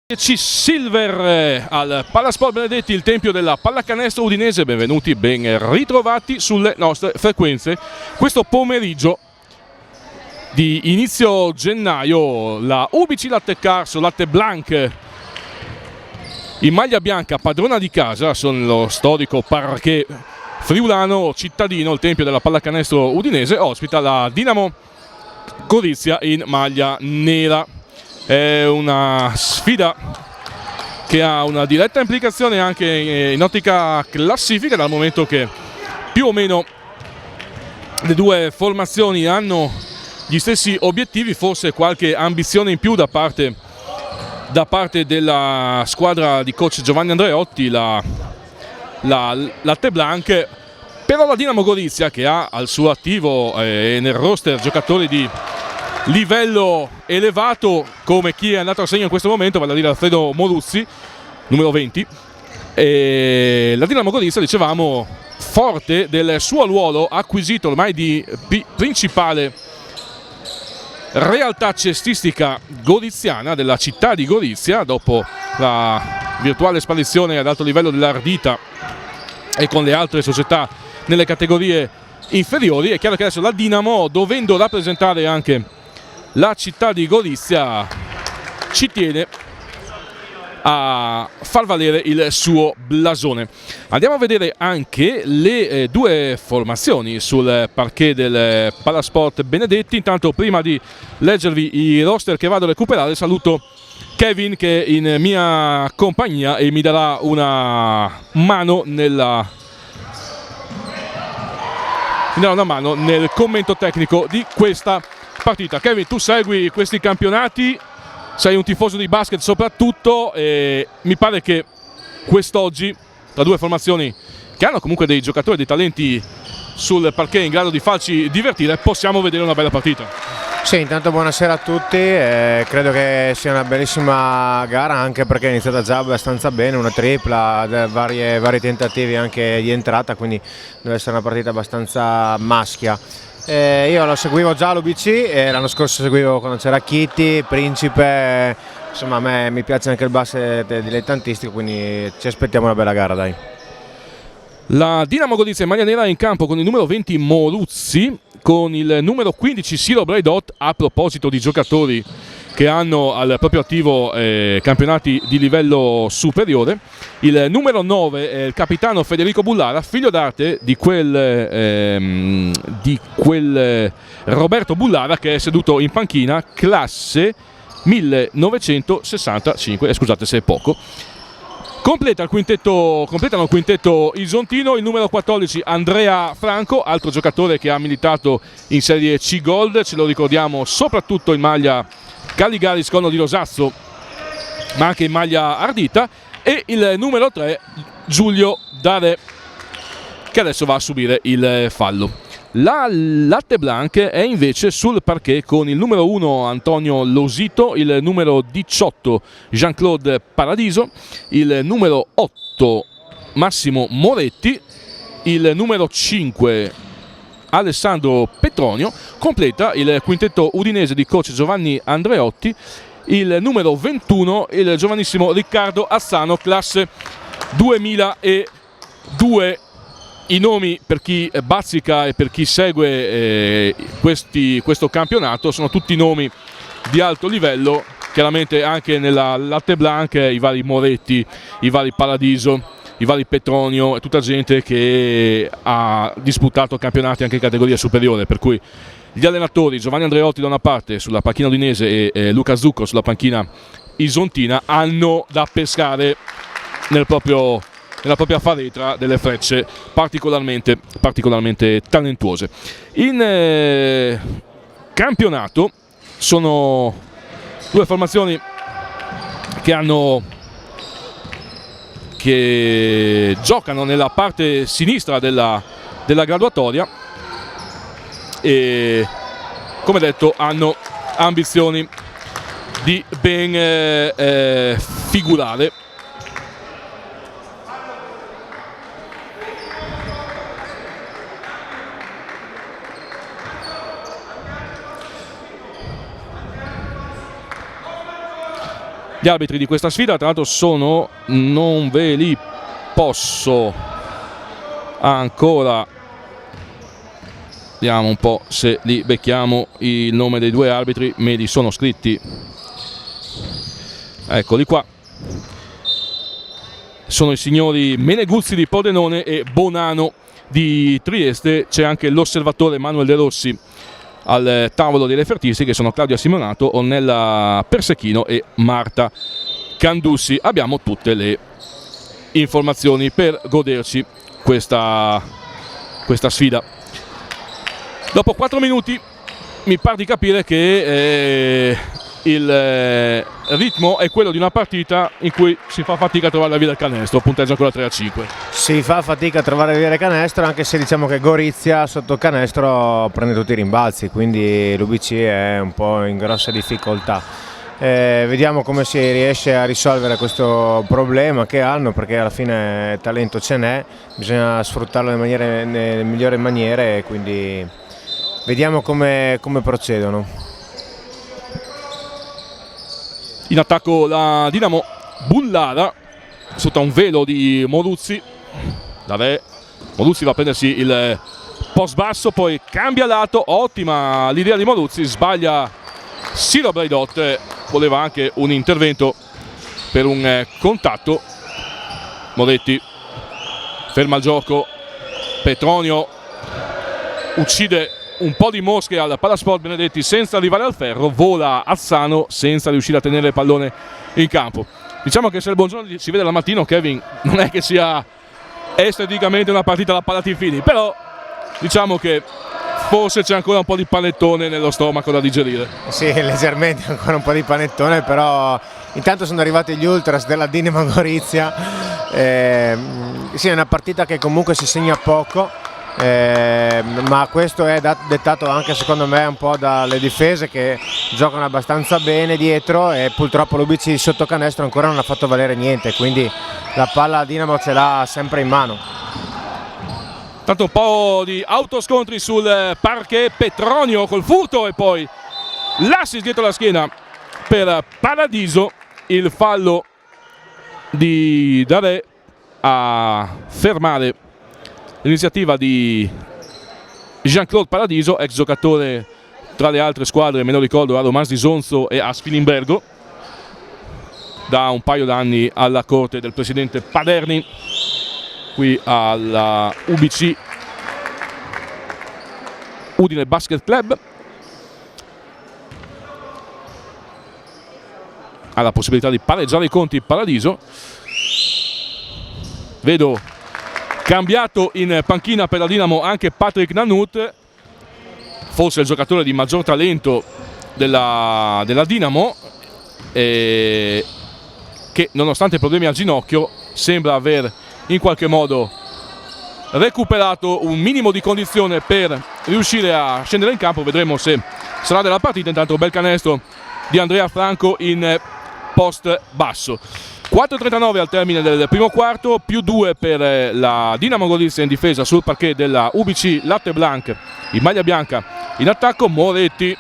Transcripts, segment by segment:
10 Silver al Palasport Benedetti, il tempio della pallacanestro udinese. Benvenuti, ben ritrovati sulle nostre frequenze. Questo pomeriggio di inizio gennaio la UBC Latte Carso, Latte Blanc in maglia bianca, padrona di casa, sono lo storico parquet friulano cittadino, il tempio della pallacanestro udinese, ospita la Dinamo Gorizia in maglia nera. È una sfida che ha una diretta implicazione anche in ottica classifica, dal momento che più o meno le due formazioni hanno gli stessi obiettivi, forse qualche ambizione in più da parte della squadra di coach Giovanni Andreotti, la Latte Blanc. Però la Dinamo Gorizia, che ha al suo attivo nel roster giocatori di livello elevato come chi è andato a segno in questo momento, vale a dire Alfredo Moruzzi, numero 20, e la Dinamo Gorizia, dicevamo, forte del suo ruolo acquisito ormai di principale realtà cestistica goriziana della città di Gorizia, dopo la virtuale sparizione ad alto livello dell'Ardita e con le altre società nelle categorie inferiori. È chiaro che adesso la Dinamo, dovendo rappresentare anche la città di Gorizia, ci tiene a far valere il suo blasone. Andiamo a vedere anche le due formazioni sul parquet del Palasport Benedetti. Intanto, prima di leggervi i roster che vado a recuperare, saluto Kevin, che è in mia compagnia e mi darà una mano nel commento tecnico di questa partita. Kevin, tu segui questi campionati, sei un tifoso di basket soprattutto, e mi pare che quest'oggi, tra due formazioni che hanno comunque dei giocatori, dei talenti sul parquet in grado di farci divertire, possiamo vedere una bella partita. Sì, intanto buonasera a tutti, credo che sia una bellissima gara, anche perché è iniziata già abbastanza bene, una tripla, vari tentativi anche di entrata, quindi deve essere una partita abbastanza maschia. Io lo seguivo già all'UBC, l'anno scorso seguivo quando c'era Kitty, Principe, insomma a me mi piace anche il basket dilettantistico, quindi ci aspettiamo una bella gara, dai. La Dinamo Gorizia in maglia nera è in campo con il numero 20 Moruzzi, con il numero 15 Siro Braidot. A proposito di giocatori che hanno al proprio attivo campionati di livello superiore, il numero 9 è il capitano Federico Bullara, figlio d'arte di quel Roberto Bullara che è seduto in panchina, classe 1965, scusate se è poco. Completano il quintetto isontino il numero 14 Andrea Franco, altro giocatore che ha militato in Serie C Gold, ce lo ricordiamo soprattutto in maglia Caligaris Conno di Rosazzo, ma anche in maglia Ardita, e il numero 3 Giulio Dare, che adesso va a subire il fallo. La Latte Blanc è invece sul parquet con il numero 1 Antonio Losito, il numero 18 Jean-Claude Paradiso, il numero 8 Massimo Moretti, il numero 5 Alessandro Petronio. Completa il quintetto udinese di coach Giovanni Andreotti il numero 21, il giovanissimo Riccardo Assano, classe 2002. I nomi, per chi bazzica e per chi segue questo campionato, sono tutti nomi di alto livello, chiaramente anche nella Latte Blanc i vari Moretti, i vari Paradiso, i vari Petronio, è tutta gente che ha disputato campionati anche in categoria superiore, per cui gli allenatori Giovanni Andreotti da una parte sulla panchina udinese e Luca Zucco sulla panchina isontina hanno da pescare nella propria faretra delle frecce particolarmente talentuose. In campionato sono due formazioni che giocano nella parte sinistra della graduatoria e, come detto, hanno ambizioni di ben figurare. Gli arbitri di questa sfida tra l'altro sono, non ve li posso ancora, vediamo un po' se li becchiamo il nome dei due arbitri, me li sono scritti, eccoli qua. Sono i signori Meneguzzi di Pordenone e Bonano di Trieste. C'è anche l'osservatore Manuel De Rossi al tavolo dei refertisti, che sono Claudia Simonato, Ornella Persechino e Marta Candussi. Abbiamo tutte le informazioni per goderci questa sfida. Dopo 4 minuti mi pare di capire che il ritmo è quello di una partita in cui si fa fatica a trovare la via del canestro, punteggio ancora 3-5. Si fa fatica a trovare la via del canestro, anche se diciamo che Gorizia sotto canestro prende tutti i rimbalzi, quindi l'UBC è un po' in grossa difficoltà. Vediamo come si riesce a risolvere questo problema che hanno, perché alla fine talento ce n'è, bisogna sfruttarlo nelle migliori maniere, quindi vediamo come procedono. In attacco la Dinamo, Bullara sotto un velo di Moruzzi. Moruzzi va a prendersi il post basso, poi cambia lato, ottima l'idea di Moruzzi, sbaglia Siro Braidot, voleva anche un intervento per un contatto. Moretti ferma il gioco, Petronio uccide un po' di mosche al Palasport Benedetti senza arrivare al ferro, vola Azzano senza riuscire a tenere il pallone in campo. Diciamo che se il buongiorno si vede la mattina, Kevin, non è che sia esteticamente una partita da palatifini, però diciamo che forse c'è ancora un po' di panettone nello stomaco da digerire. Sì, leggermente ancora un po' di panettone, però intanto sono arrivati gli ultras della Dinamo Gorizia. Sì, è una partita che comunque si segna poco, ma questo è dettato anche secondo me un po' dalle difese che giocano abbastanza bene dietro, e purtroppo l'UBC sotto canestro ancora non ha fatto valere niente, quindi la palla Dinamo ce l'ha sempre in mano. Tanto un po' di autoscontri sul parquet, Petronio col furto e poi l'assist dietro la schiena per Paradiso, il fallo di Dare a fermare l'iniziativa di Jean-Claude Paradiso, ex giocatore tra le altre squadre, me lo ricordo, a Romans di Sonzo e a Sfilimbergo, da un paio d'anni alla corte del presidente Paderni, qui alla UBC Udine Basket Club. Ha la possibilità di pareggiare i conti Paradiso. Vedo cambiato in panchina per la Dinamo anche Patrick Nanut, forse il giocatore di maggior talento della Dinamo, che nonostante i problemi al ginocchio sembra aver in qualche modo recuperato un minimo di condizione per riuscire a scendere in campo. Vedremo se sarà della partita. Intanto bel canestro di Andrea Franco in post basso. 4:39 al termine del primo quarto, più 2 per la Dinamo Gorizia in difesa sul parquet della UBC Latte Blanc in maglia bianca. In attacco Moretti,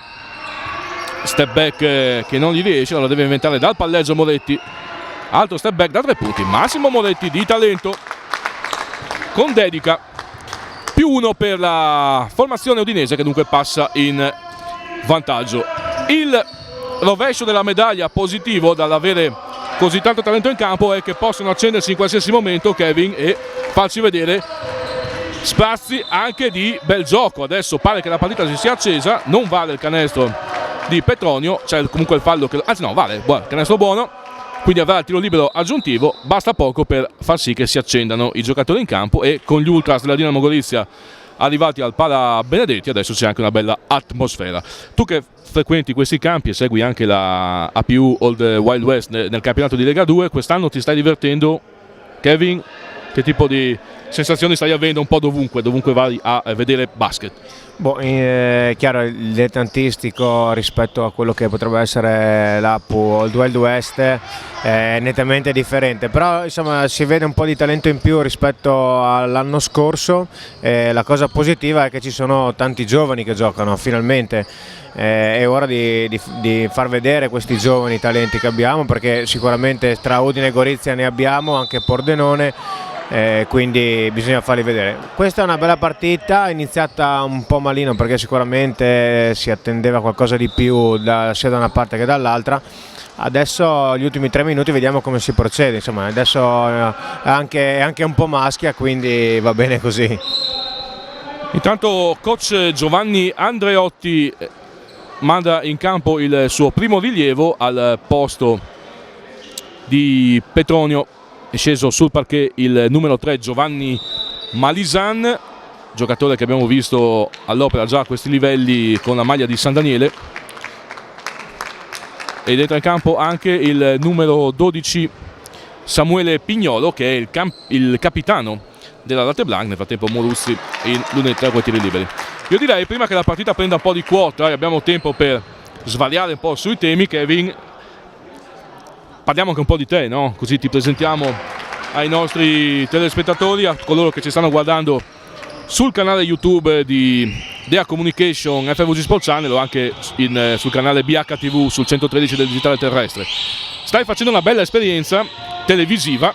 step back che non gli riesce, lo deve inventare dal palleggio Moretti. Altro step back da 3 punti, Massimo Moretti di talento con dedica. Più 1 per la formazione udinese, che dunque passa in vantaggio. Il rovescio della medaglia positivo dall'avere così tanto talento in campo è che possono accendersi in qualsiasi momento, Kevin, e farci vedere spazi anche di bel gioco. Adesso pare che la partita si sia accesa, non vale il canestro di Petronio, c'è comunque il fallo che, anzi no, vale, buono, canestro buono, quindi avrà il tiro libero aggiuntivo. Basta poco per far sì che si accendano i giocatori in campo, e con gli ultras della Dinamo Gorizia arrivati al Pala Benedetti adesso c'è anche una bella atmosfera. Tu che frequenti questi campi e segui anche la APU Old Wild West nel campionato di Lega 2, quest'anno ti stai divertendo, Kevin? Che tipo di sensazioni stai avendo un po' dovunque vai a vedere basket? Chiaro, il dilettantistico rispetto a quello che potrebbe essere l'APU o il Wild West è nettamente differente, però insomma si vede un po' di talento in più rispetto all'anno scorso. La cosa positiva è che ci sono tanti giovani che giocano finalmente. È ora di far vedere questi giovani talenti che abbiamo, perché sicuramente tra Udine e Gorizia ne abbiamo, anche Pordenone, quindi bisogna farli vedere. Questa è una bella partita, iniziata un po' malino perché sicuramente si attendeva qualcosa di più sia da una parte che dall'altra. Adesso gli ultimi 3 minuti vediamo come si procede, insomma adesso è anche un po' maschia, quindi va bene così. Intanto coach Giovanni Andreotti manda in campo il suo primo rilievo al posto di Petronio. È sceso sul parquet il numero 3 Giovanni Malisan, giocatore che abbiamo visto all'opera già a questi livelli con la maglia di San Daniele, ed entra in campo anche il numero 12 Samuele Pignolo, che è il capitano della Latte Blanc. Nel frattempo Moruzzi in l'unità con i tiri liberi. Io direi, prima che la partita prenda un po' di quota e abbiamo tempo per svariare un po' sui temi, Kevin, parliamo anche un po' di te, no? Così ti presentiamo ai nostri telespettatori, a coloro che ci stanno guardando sul canale YouTube di Dea Communication FVG Sport Channel, o anche sul canale BHTV sul 113 del digitale terrestre. Stai facendo una bella esperienza televisiva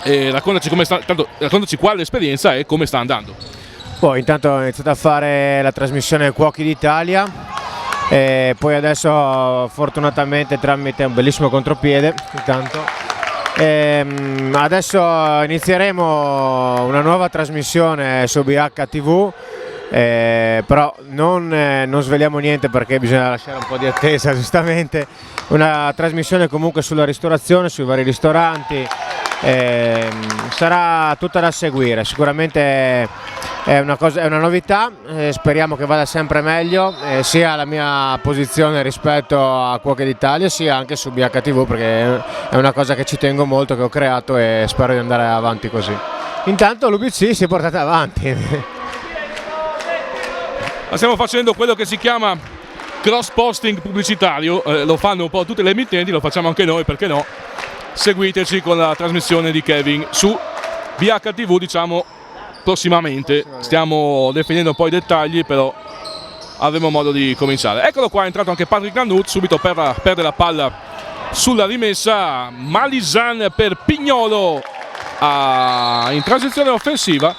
e raccontaci come sta, raccontaci qual è l'esperienza e come sta andando. Intanto ho iniziato a fare la trasmissione Cuochi d'Italia e poi adesso fortunatamente tramite un bellissimo contropiede adesso inizieremo una nuova trasmissione su BHTV, però non sveliamo niente perché bisogna lasciare un po' di attesa, giustamente. Una trasmissione comunque sulla ristorazione, sui vari ristoranti, sarà tutta da seguire, sicuramente è una novità, speriamo che vada sempre meglio, sia la mia posizione rispetto a Cuochi d'Italia sia anche su BHTV, perché è una cosa che ci tengo molto, che ho creato, e spero di andare avanti così. Intanto l'UBC si è portata avanti. Stiamo facendo quello che si chiama cross posting pubblicitario, lo fanno un po' tutte le emittenti, lo facciamo anche noi, perché no? Seguiteci con la trasmissione di Kevin su BHTV, diciamo prossimamente. Stiamo definendo un po' i dettagli, però avremo modo di cominciare. Eccolo qua, è entrato anche Patrick Nannut, subito perde la palla sulla rimessa. Malisan per Pignolo in transizione offensiva,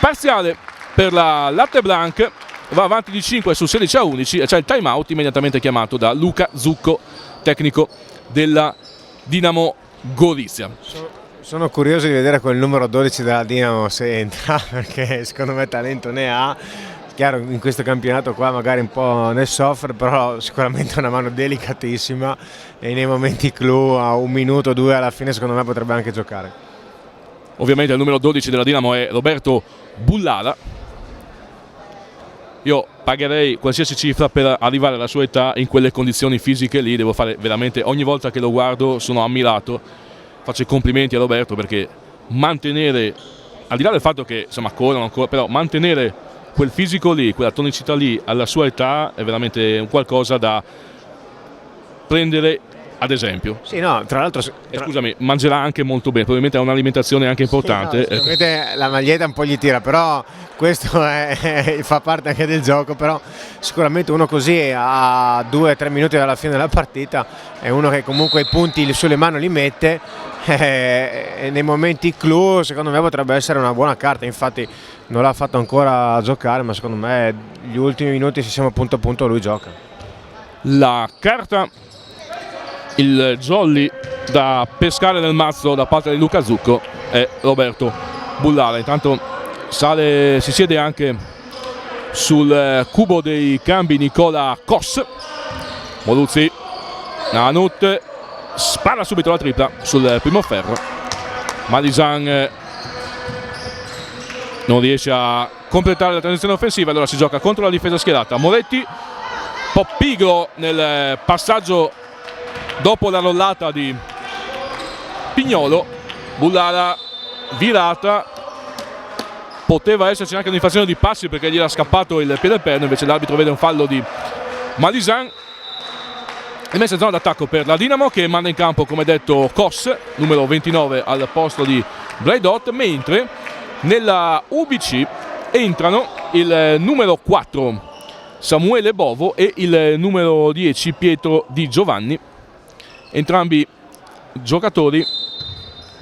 parziale per la Latte Blanc, va avanti di 5 su 16-11 e c'è il time out immediatamente chiamato da Luca Zucco, tecnico della Dinamo Gorizia. Sono curioso di vedere quel numero 12 della Dinamo se entra, perché secondo me talento ne ha. Chiaro, in questo campionato qua magari un po' ne soffre, però sicuramente è una mano delicatissima e nei momenti clou, a 1 minuto o 2 alla fine, secondo me potrebbe anche giocare. Ovviamente il numero 12 della Dinamo è Roberto Bullala. Io pagherei qualsiasi cifra per arrivare alla sua età in quelle condizioni fisiche lì. Devo fare veramente, ogni volta che lo guardo sono ammirato, faccio i complimenti a Roberto, perché mantenere, al di là del fatto che insomma corrono ancora, però mantenere quel fisico lì, quella tonicità lì alla sua età è veramente un qualcosa da prendere ad esempio. Sì, no, tra l'altro scusami, mangerà anche molto bene, probabilmente ha un'alimentazione anche importante. Sì, no, sicuramente la maglietta un po' gli tira, però questo fa parte anche del gioco. Però sicuramente uno così a 2-3 minuti dalla fine della partita è uno che comunque i punti sulle mani li mette, e nei momenti clou secondo me potrebbe essere una buona carta. Infatti non l'ha fatto ancora giocare, ma secondo me gli ultimi minuti, se siamo punto a punto, lui gioca. La carta, il jolly da pescare nel mazzo da parte di Luca Zucco è Roberto Bullala. Intanto si siede anche sul cubo dei cambi Nicola Kos. Moruzzi, Nannut spara subito la tripla sul primo ferro. Malisan non riesce a completare la transizione offensiva, allora si gioca contro la difesa schierata. Moretti, un po' pigro nel passaggio dopo la rollata di Pignolo. Bullala virata, poteva esserci anche un'infrazione di passi perché gli era scappato il piede perno, invece l'arbitro vede un fallo di Malisan. E messa in zona d'attacco per la Dinamo, che manda in campo, come detto, Kos, numero 29 al posto di Braidot, mentre nella UBC entrano il numero 4 Samuele Bovo e il numero 10 Pietro Di Giovanni, entrambi giocatori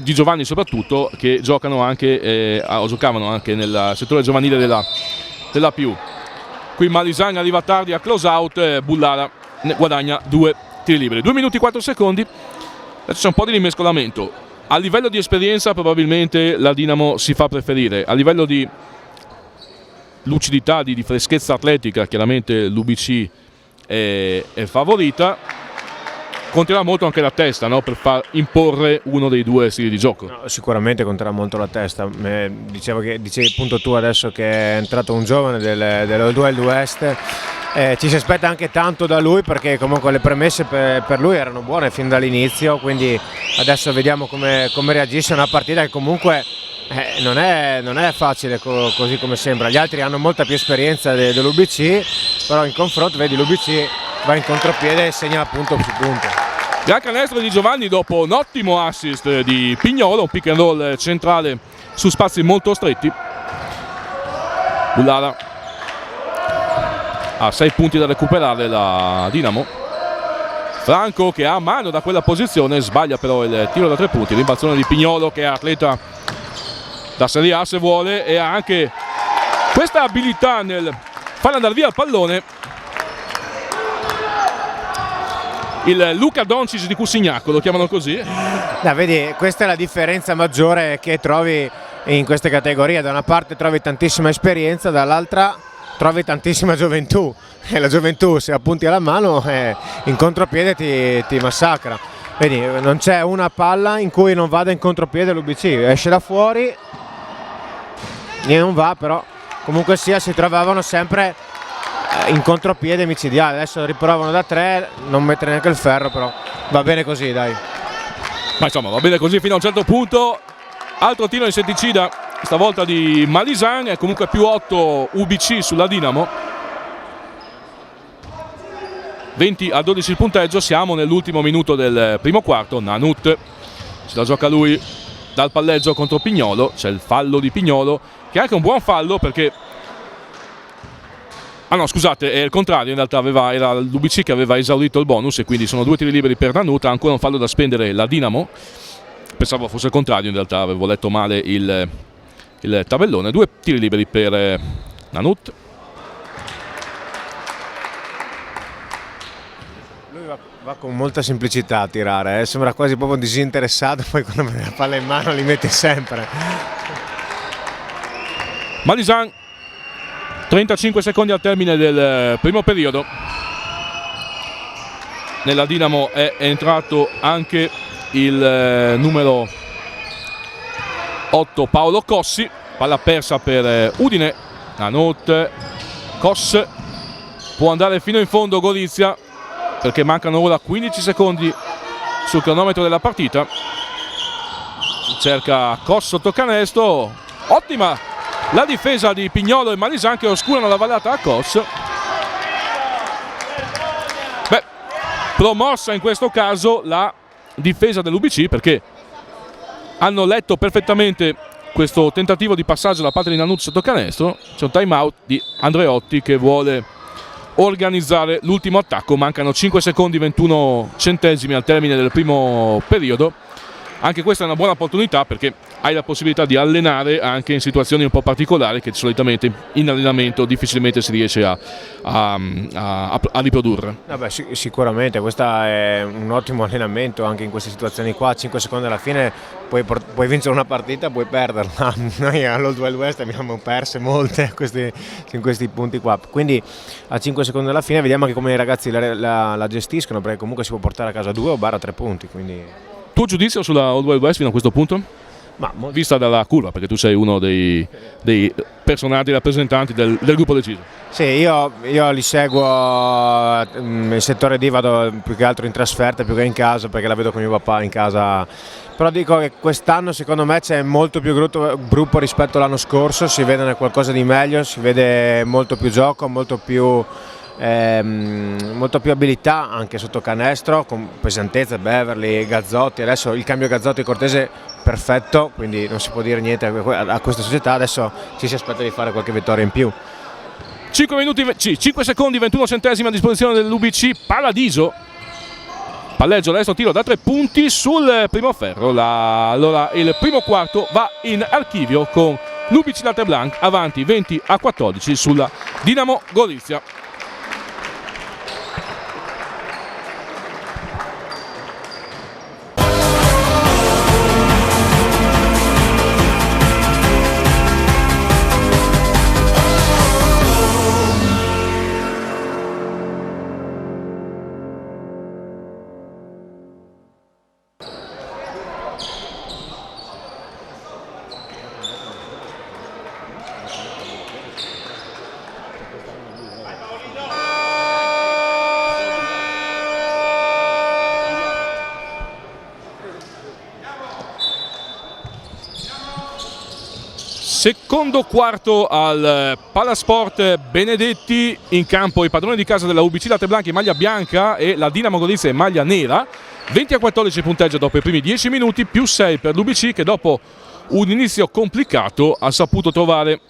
di Giovanni soprattutto che giocano anche giocavano anche nel settore giovanile della PU. Qui Malisan arriva tardi a close out, Bullara guadagna 2 tiri liberi. 2 minuti e 4 secondi. Adesso c'è un po' di rimescolamento. A livello di esperienza probabilmente la Dinamo si fa preferire, a livello di lucidità, di freschezza atletica chiaramente l'UBC è favorita. Conterà molto anche la testa, no? Per far imporre uno dei due stili di gioco. No, sicuramente conterà molto la testa. Dicevi appunto tu adesso che è entrato un giovane dello Wild West, ci si aspetta anche tanto da lui perché comunque le premesse per lui erano buone fin dall'inizio, quindi adesso vediamo come reagisce a una partita che comunque non è facile così come sembra. Gli altri hanno molta più esperienza dell'UBC, però in confronto vedi l'UBC va in contropiede e segna punto su punto. Gran canestro di Giovanni dopo un ottimo assist di Pignolo, un pick and roll centrale su spazi molto stretti. Bullara ha 6 punti da recuperare la Dinamo. Franco che ha mano da quella posizione, sbaglia però il tiro da 3 punti. Rimbalzone di Pignolo che è atleta da Serie A se vuole e ha anche questa abilità nel far andare via il pallone. Il Luka Doncic di Cusignaco, lo chiamano così. Vedi, questa è la differenza maggiore che trovi in queste categorie. Da una parte trovi tantissima esperienza, dall'altra trovi tantissima gioventù. E la gioventù, se appunti alla mano, in contropiede ti massacra. Vedi, non c'è una palla in cui non vada in contropiede l'UBC. Esce da fuori e non va, però comunque sia si trovavano sempre in contropiede micidiale. Adesso riprovano da 3, non mettere neanche il ferro, però va bene così, dai. Ma insomma va bene così fino a un certo punto. Altro tiro insetticida, stavolta di Malisan, è comunque più 8 UBC sulla Dinamo. 20-12 il punteggio, siamo nell'ultimo minuto del primo quarto. Nanut se la gioca lui dal palleggio contro Pignolo, c'è il fallo di Pignolo che è anche un buon fallo perché no, scusate, è il contrario, in realtà era l'UBC che aveva esaurito il bonus e quindi sono 2 tiri liberi per Nanut, ha ancora un fallo da spendere la Dinamo. Pensavo fosse il contrario, in realtà avevo letto male il tabellone. 2 tiri liberi per Nanut. Lui va con molta semplicità a tirare, sembra quasi proprio disinteressato, poi quando prende la palla in mano li mette sempre. Malisan, 35 secondi al termine del primo periodo. Nella Dinamo è entrato anche il numero 8 Paolo Cossi. Palla persa per Udine. Nanut, Kos può andare fino in fondo Gorizia perché mancano ora 15 secondi sul cronometro della partita. Cerca Kos sotto canestro, ottima la difesa di Pignolo e Malisan che oscurano la vallata a Kos. Promossa in questo caso la difesa dell'UBC perché hanno letto perfettamente questo tentativo di passaggio da parte di Nanut sotto canestro. C'è un time out di Andreotti che vuole organizzare l'ultimo attacco. Mancano 5 secondi 21 centesimi al termine del primo periodo. Anche questa è una buona opportunità perché hai la possibilità di allenare anche in situazioni un po' particolari che solitamente in allenamento difficilmente si riesce a riprodurre. Vabbè, sicuramente questo è un ottimo allenamento anche in queste situazioni qua. 5 secondi alla fine puoi vincere una partita, puoi perderla. Noi all'Old Wild West abbiamo perse molte in questi punti qua, quindi a 5 secondi alla fine vediamo anche come i ragazzi la gestiscono, perché comunque si può portare a casa 2 o barra 3 punti, quindi... Tuo giudizio sulla Old Wild West fino a questo punto? vista dalla curva, perché tu sei uno dei personaggi rappresentanti del gruppo deciso. Sì, io li seguo nel settore D, vado più che altro in trasferta più che in casa, perché la vedo con mio papà in casa, però dico che quest'anno secondo me c'è molto più gruppo rispetto all'anno scorso, si vede qualcosa di meglio, si vede molto più gioco, molto più abilità anche sotto canestro, con pesantezza, Beverly, Gazzotti. Adesso il cambio Gazzotti-Cortese perfetto, quindi non si può dire niente a questa società. Adesso ci si aspetta di fare qualche vittoria in più. 5 secondi 21 centesimi a disposizione dell'UBC. Paradiso, palleggio destro, tiro da 3 punti sul primo ferro. Allora il primo quarto va in archivio con l'UBC Latte Blanc avanti 20-14 sulla Dinamo Gorizia. Secondo quarto al Palasport Benedetti, in campo i padroni di casa della UBC Latte Blanc in maglia bianca e la Dinamo Gorizia in maglia nera. 20-14 punteggia dopo i primi 10 minuti, più 6 per l'UBC, che dopo un inizio complicato ha saputo trovare,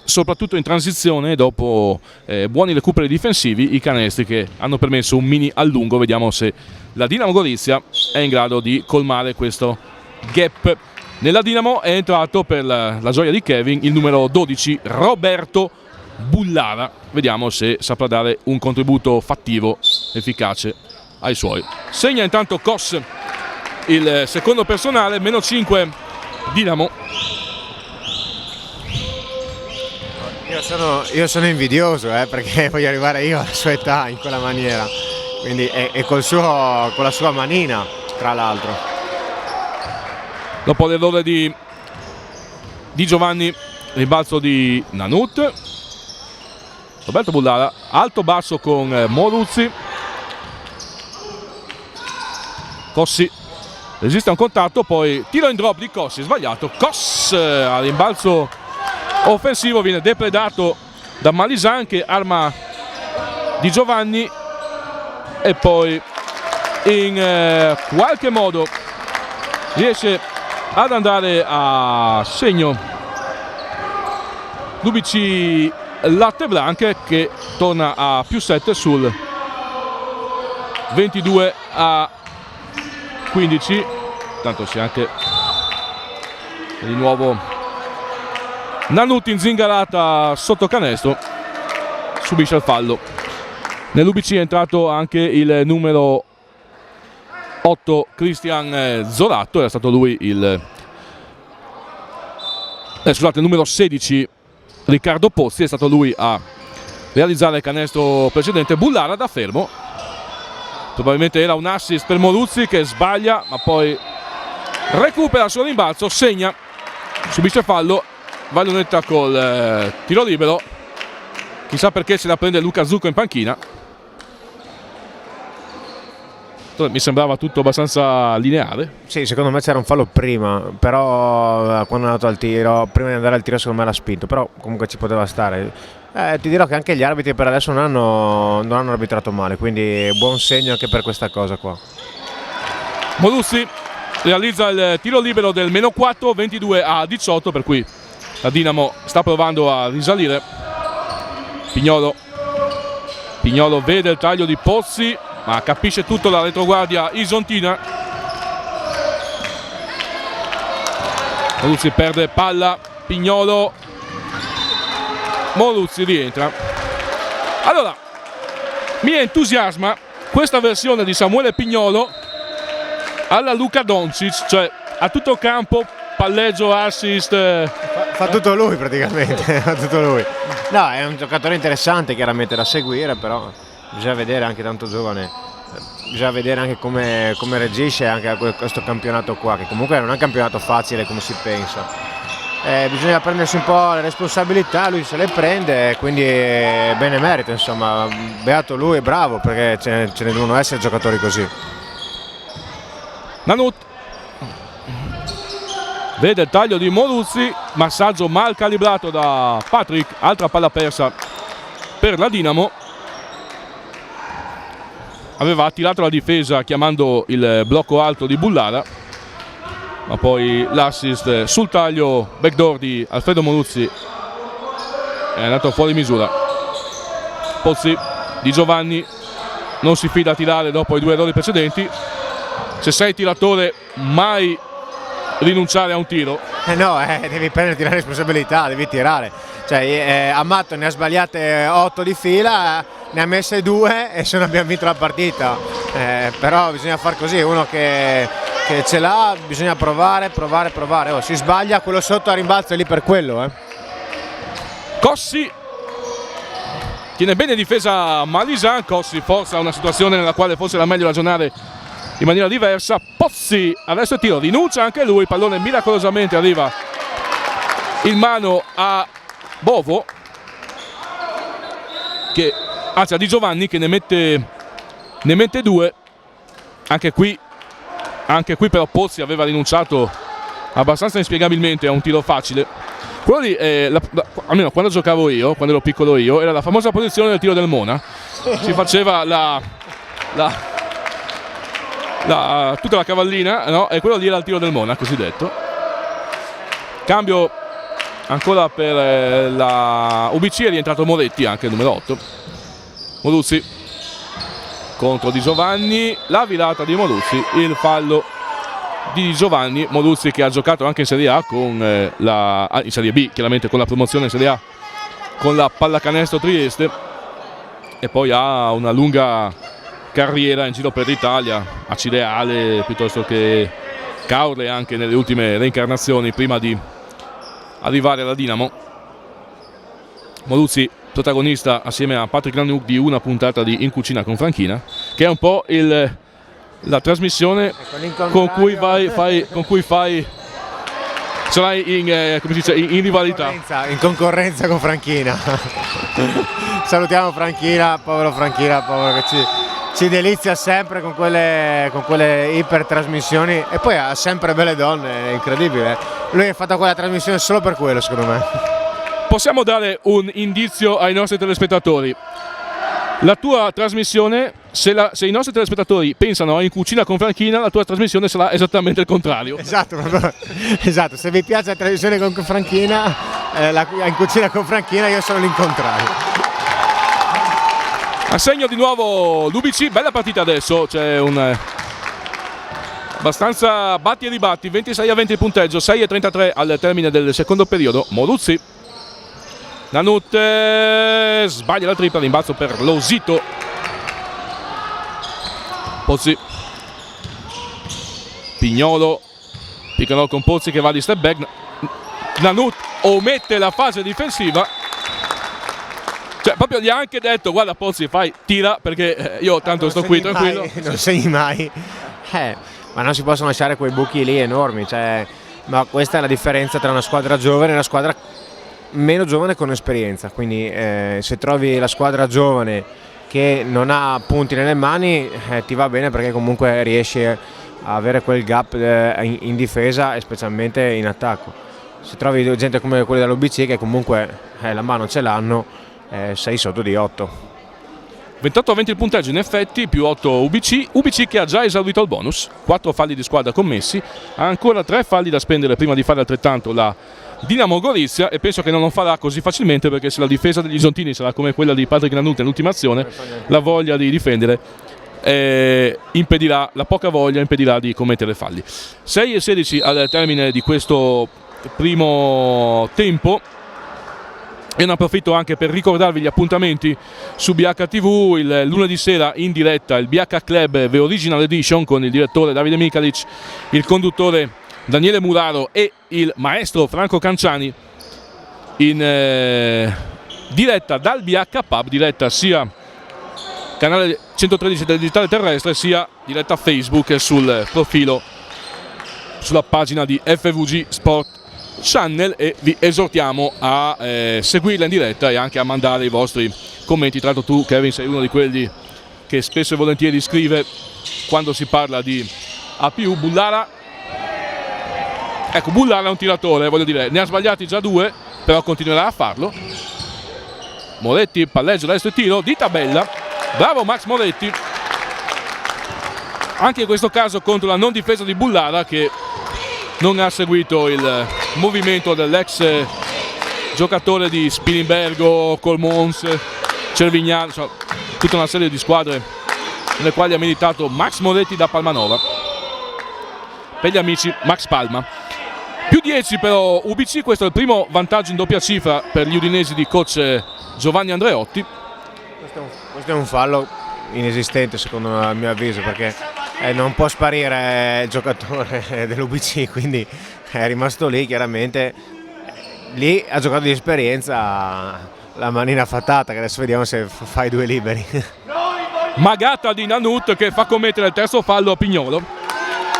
soprattutto in transizione, dopo buoni recuperi difensivi, i canestri che hanno permesso un mini allungo. Vediamo se la Dinamo Gorizia è in grado di colmare questo gap. Nella Dinamo è entrato, per la gioia di Kevin, il numero 12 Roberto Bullara. Vediamo se saprà dare un contributo fattivo, efficace ai suoi. Segna intanto Kos il secondo personale, meno 5 Dinamo. Io sono invidioso, perché voglio arrivare io alla sua età in quella maniera, quindi, e con la sua manina, tra l'altro. Dopo l'errore di Giovanni, rimbalzo di Nanut. Roberto Bullara, alto basso con Moruzzi. Cossi resiste a un contatto, poi tiro in drop di Cossi, sbagliato. Cos a rimbalzo offensivo viene depredato da Malisan, che arma di Giovanni, e poi in qualche modo riesce ad andare a segno l'UBC Latte Blanc, che torna a più 7 sul 22-15. Tanto c'è anche di nuovo Nanuti in zingarata sotto canestro, subisce il fallo. Nell'UBC è entrato anche il numero 8 Cristian Zoratto, era stato lui il numero 16 Riccardo Pozzi, è stato lui a realizzare il canestro precedente. Bullara da fermo, probabilmente era un assist per Moruzzi, che sbaglia ma poi recupera il suo rimbalzo, segna, subisce fallo, Vallonetta col tiro libero, chissà perché se la prende Luca Zucco in panchina. Mi sembrava tutto abbastanza lineare. Sì, secondo me c'era un fallo prima, però quando è andato al tiro, prima di andare al tiro secondo me l'ha spinto, però comunque ci poteva stare. Ti dirò che anche gli arbitri per adesso non hanno arbitrato male, quindi buon segno anche per questa cosa qua. Moruzzi realizza il tiro libero del meno 4, 22-18, per cui la Dinamo sta provando a risalire. Pignolo vede il taglio di Pozzi, ma capisce tutto la retroguardia isontina. Moruzzi perde palla, Pignolo, Moruzzi rientra. Allora, mi entusiasma questa versione di Samuele Pignolo alla Luka Doncic, cioè a tutto campo, palleggio, assist. Fa tutto lui praticamente, fa tutto lui. No, è un giocatore interessante chiaramente da seguire, però bisogna vedere, anche tanto giovane, bisogna vedere anche come reagisce anche a questo campionato qua, che comunque non è un campionato facile come si pensa. Bisogna prendersi un po' le responsabilità, lui se le prende, quindi bene merito, insomma, beato lui, è bravo, perché ce ne devono essere giocatori così. Nanut vede il taglio di Moruzzi, massaggio mal calibrato da Patrick, altra palla persa per la Dinamo. Aveva attirato la difesa chiamando il blocco alto di Bullara, ma poi l'assist sul taglio backdoor di Alfredo Moruzzi è andato fuori misura. Pozzi di Giovanni non si fida a tirare dopo i 2 errori precedenti. Se sei tiratore mai rinunciare a un tiro. No, devi prenderti la responsabilità, devi tirare. Cioè, Amato ne ha sbagliate 8 di fila, ne ha messe 2 e se non abbiamo vinto la partita. Però bisogna far così, uno che ce l'ha, bisogna provare. Oh, si sbaglia, quello sotto a rimbalzo è lì per quello. Cossi tiene bene difesa Malisan. Cossi forza una situazione nella quale forse era meglio ragionare in maniera diversa. Pozzi adesso il tiro, rinuncia anche lui, il pallone miracolosamente arriva in mano a Bovo, anzi a Di Giovanni, che ne mette 2. Anche qui però Pozzi aveva rinunciato abbastanza inspiegabilmente a un tiro facile. Quello lì, almeno quando giocavo io, quando ero piccolo io, era la famosa posizione del tiro del Mona. Si faceva tutta la cavallina, no? E quello lì era il tiro del Mona, cosiddetto. Cambio ancora per la UBC, è rientrato Moretti, anche il numero 8. Moruzzi contro Di Giovanni, la virata di Moruzzi, il fallo di Giovanni. Moruzzi che ha giocato anche in Serie A con in Serie B, chiaramente con la promozione in Serie A con la Pallacanestro Trieste, e poi ha una lunga carriera in giro per l'Italia, a Cireale piuttosto che Caorle, anche nelle ultime reincarnazioni prima di arrivare alla Dinamo. Moruzzi protagonista assieme a Patrick Nanook di una puntata di In Cucina con Franchina, che è un po' la trasmissione con cui fai ce l'hai in rivalità, in concorrenza con Franchina. Salutiamo Franchina, povero che ci delizia sempre con quelle iper trasmissioni, e poi ha sempre belle donne, è incredibile. Lui ha fatto quella trasmissione solo per quello, secondo me. Possiamo dare un indizio ai nostri telespettatori. La tua trasmissione, se i nostri telespettatori pensano a In Cucina con Franchina, la tua trasmissione sarà esattamente il contrario. Esatto, se vi piace la trasmissione con Franchina, In Cucina con Franchina, io sono l'incontrario. Assegno di nuovo l'UBC, bella partita adesso, c'è un abbastanza batti e ribatti, 26-20 il punteggio, 6-33 al termine del secondo periodo. Moruzzi, Nanut sbaglia la tripla, rimbalzo per Losito. Pozzi, Pignolo, pick and roll con Pozzi che va di step back. Nanut omette la fase difensiva. Cioè proprio gli ha anche detto: guarda Pozzi, tira, perché io tanto sto qui tranquillo. Non segni mai. Ma non si possono lasciare quei buchi lì enormi, ma questa è la differenza tra una squadra giovane e una squadra meno giovane con esperienza. Quindi se trovi la squadra giovane che non ha punti nelle mani, ti va bene, perché comunque riesci a avere quel gap in difesa e specialmente in attacco. Se trovi gente come quelli dell'UBC che comunque la mano ce l'hanno, sei sotto di 8. 28-20 il punteggio in effetti, più 8 UBC che ha già esaurito il bonus, 4 falli di squadra commessi, ha ancora 3 falli da spendere prima di fare altrettanto la Dinamo Gorizia, e penso che non lo farà così facilmente, perché se la difesa degli isontini sarà come quella di Patrick Nanout nell'ultima azione, la voglia di difendere impedirà, la poca voglia impedirà di commettere falli. 6-16 al termine di questo primo tempo. E ne approfitto anche per ricordarvi gli appuntamenti su BHTV il lunedì sera in diretta, il BH Club The Original Edition con il direttore Davide Mikalic, il conduttore Daniele Muraro e il maestro Franco Canciani, in diretta dal BH Pub, diretta sia canale 113 del Digitale Terrestre, sia diretta Facebook e sul profilo, sulla pagina di FVG Sport Channel, e vi esortiamo a seguirla in diretta e anche a mandare i vostri commenti. Tra l'altro tu, Kevin, sei uno di quelli che spesso e volentieri scrive quando si parla di APU. Bullara, ecco, Bullara è un tiratore, voglio dire, ne ha sbagliati già 2, però continuerà a farlo. Moretti, palleggio destro e tiro di tabella, bravo Max Moretti, anche in questo caso contro la non difesa di Bullara, che non ha seguito il movimento dell'ex giocatore di Spilimbergo, Colmons, Cervignano, insomma, tutta una serie di squadre nelle quali ha militato Max Moretti da Palmanova. Per gli amici Max Palma. Più 10 però UBC, questo è il primo vantaggio in doppia cifra per gli udinesi di coach Giovanni Andreotti. Questo è un fallo inesistente secondo me, a mio avviso, perché non può sparire il giocatore dell'UBC, quindi è rimasto lì, chiaramente lì ha giocato di esperienza la manina fatata, che adesso vediamo se fa i 2 liberi. Magata di Nanut che fa commettere il terzo fallo a Pignolo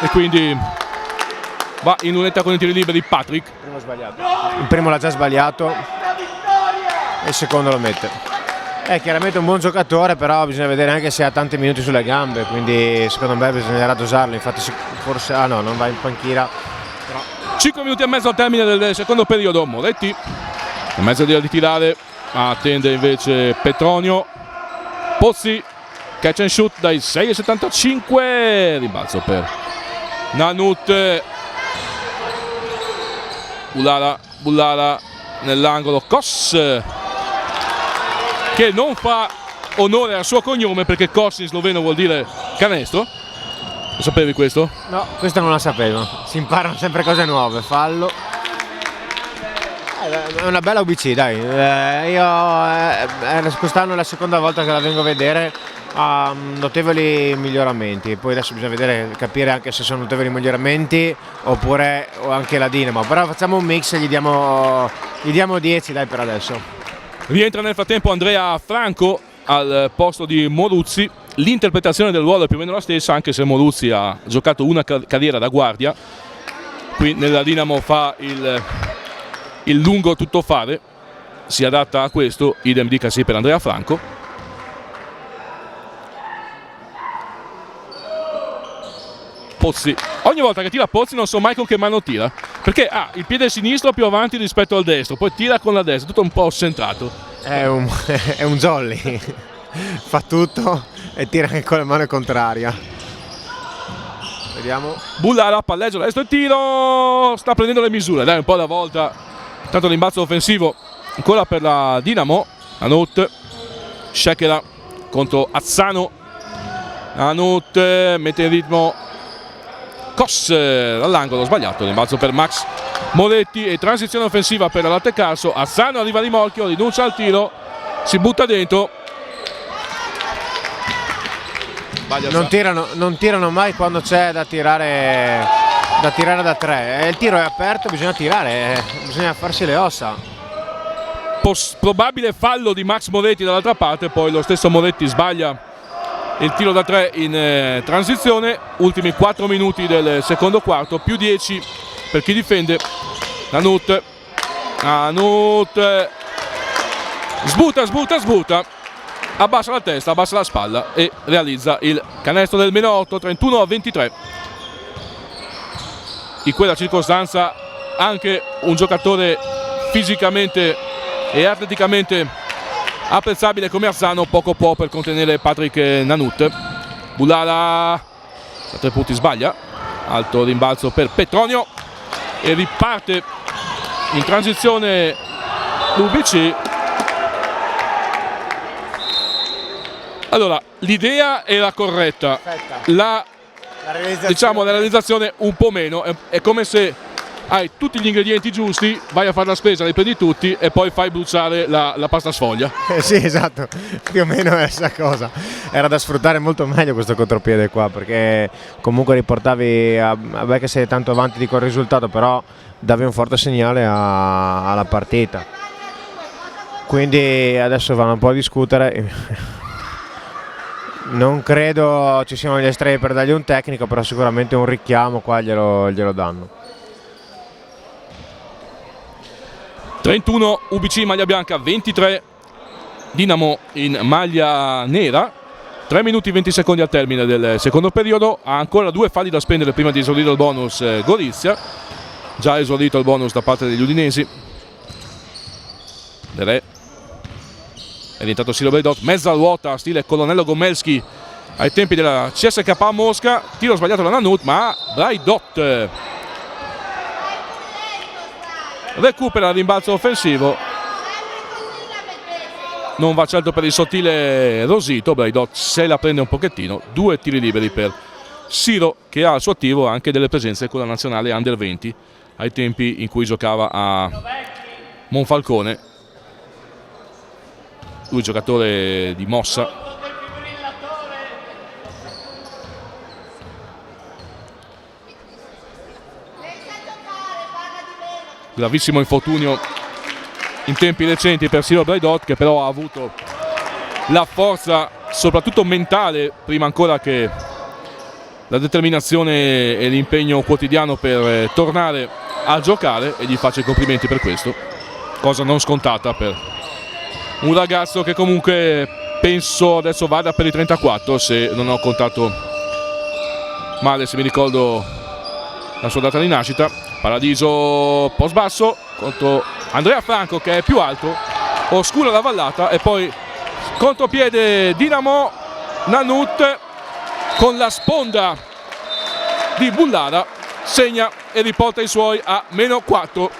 e quindi va in lunetta con i tiri liberi Patrick. Il primo l'ha già sbagliato e il secondo lo mette. È chiaramente un buon giocatore, però bisogna vedere anche se ha tanti minuti sulle gambe, quindi secondo me bisognerà dosarlo. Infatti forse no, non va in panchina. 5 minuti e mezzo al termine del secondo periodo. Moretti in mezzo di tirare, attende invece Petronio. Pozzi, catch and shoot dai 6,75, rimbalzo per Nanut. Bullara nell'angolo, Kos, che non fa onore al suo cognome, perché Kos in sloveno vuol dire canestro. Lo sapevi questo? No, questo non lo sapevo. Si imparano sempre cose nuove. Fallo. È una bella UBC, dai. Quest'anno è la seconda volta che la vengo a vedere. Ha notevoli miglioramenti. Poi adesso bisogna vedere, capire anche se sono notevoli miglioramenti oppure anche la Dinamo. Però facciamo un mix e gli diamo 10, dai, per adesso. Rientra nel frattempo Andrea Franco al posto di Moruzzi. L'interpretazione del ruolo è più o meno la stessa, anche se Moruzzi ha giocato una carriera da guardia. Qui nella Dinamo fa il lungo tuttofare, si adatta a questo, idem dicasi per Andrea Franco. Pozzi, ogni volta che tira Pozzi non so mai con che mano tira, perché ha il piede sinistro più avanti rispetto al destro, poi tira con la destra, tutto un po' centrato. È un jolly, fa tutto e tira anche con la mano contraria. Vediamo. Bullara, palleggio destro e tiro, sta prendendo le misure, dai, un po' alla volta. Tanto l'imbalzo offensivo ancora per la Dinamo. Nanut, Shekera contro Azzano. Nanut mette in ritmo Kos dall'angolo, sbagliato l'imbalzo per Max Moretti e transizione offensiva per la Latte Calcio. Azzano arriva a rimorchio, rinuncia al tiro, si butta dentro. Non tirano mai quando c'è da tirare da 3. Il tiro è aperto, bisogna tirare, bisogna farsi le ossa. Probabile fallo di Max Moretti dall'altra parte, poi lo stesso Moretti sbaglia il tiro da 3 in transizione. Ultimi 4 minuti del secondo quarto, più 10 per chi difende. Nanut sbuta, abbassa la testa, abbassa la spalla e realizza il canestro del meno 8, 31-23. In quella circostanza anche un giocatore fisicamente e atleticamente apprezzabile come Azzano poco può per contenere Patrick Nanut. Bullara da 3 punti sbaglia, alto rimbalzo per Petronio e riparte in transizione l'UBC. Allora, l'idea era corretta, la realizzazione un po' meno. È come se hai tutti gli ingredienti giusti, vai a fare la spesa, li prendi tutti e poi fai bruciare la pasta sfoglia. Sì, esatto, più o meno è la stessa cosa. Era da sfruttare molto meglio questo contropiede qua, perché comunque riportavi, vabbè che sei tanto avanti di quel risultato, però davi un forte segnale alla partita. Quindi adesso vanno un po' a discutere. Non credo ci siano gli estremi per dargli un tecnico, però sicuramente un richiamo qua glielo danno. 31 UBC in maglia bianca, 23 Dinamo in maglia nera. 3 minuti e 20 secondi al termine del secondo periodo. Ha ancora 2 falli da spendere prima di esordire il bonus Gorizia. Già esordito il bonus da parte degli udinesi. De Re è diventato Ciro Braidot, mezza ruota stile colonnello Gomelski ai tempi della CSKA Mosca. Tiro sbagliato da Nanut, ma Braidot recupera il rimbalzo offensivo. Non va certo per il sottile Rosito. Braidot se la prende un pochettino. 2 tiri liberi per Ciro, che ha al suo attivo anche delle presenze con la nazionale Under 20 ai tempi in cui giocava a Monfalcone. Lui giocatore di mossa. Gravissimo infortunio in tempi recenti per Ciro Braidot, che però ha avuto la forza soprattutto mentale, prima ancora che la determinazione e l'impegno quotidiano per tornare a giocare, e gli faccio i complimenti per questo, cosa non scontata per un ragazzo che comunque penso adesso vada per i 34, se non ho contato male, se mi ricordo la sua data di nascita. Paradiso post basso contro Andrea Franco, che è più alto, oscura la vallata, e poi contropiede Dinamo. Nanut con la sponda di Bullara segna e riporta i suoi a -4.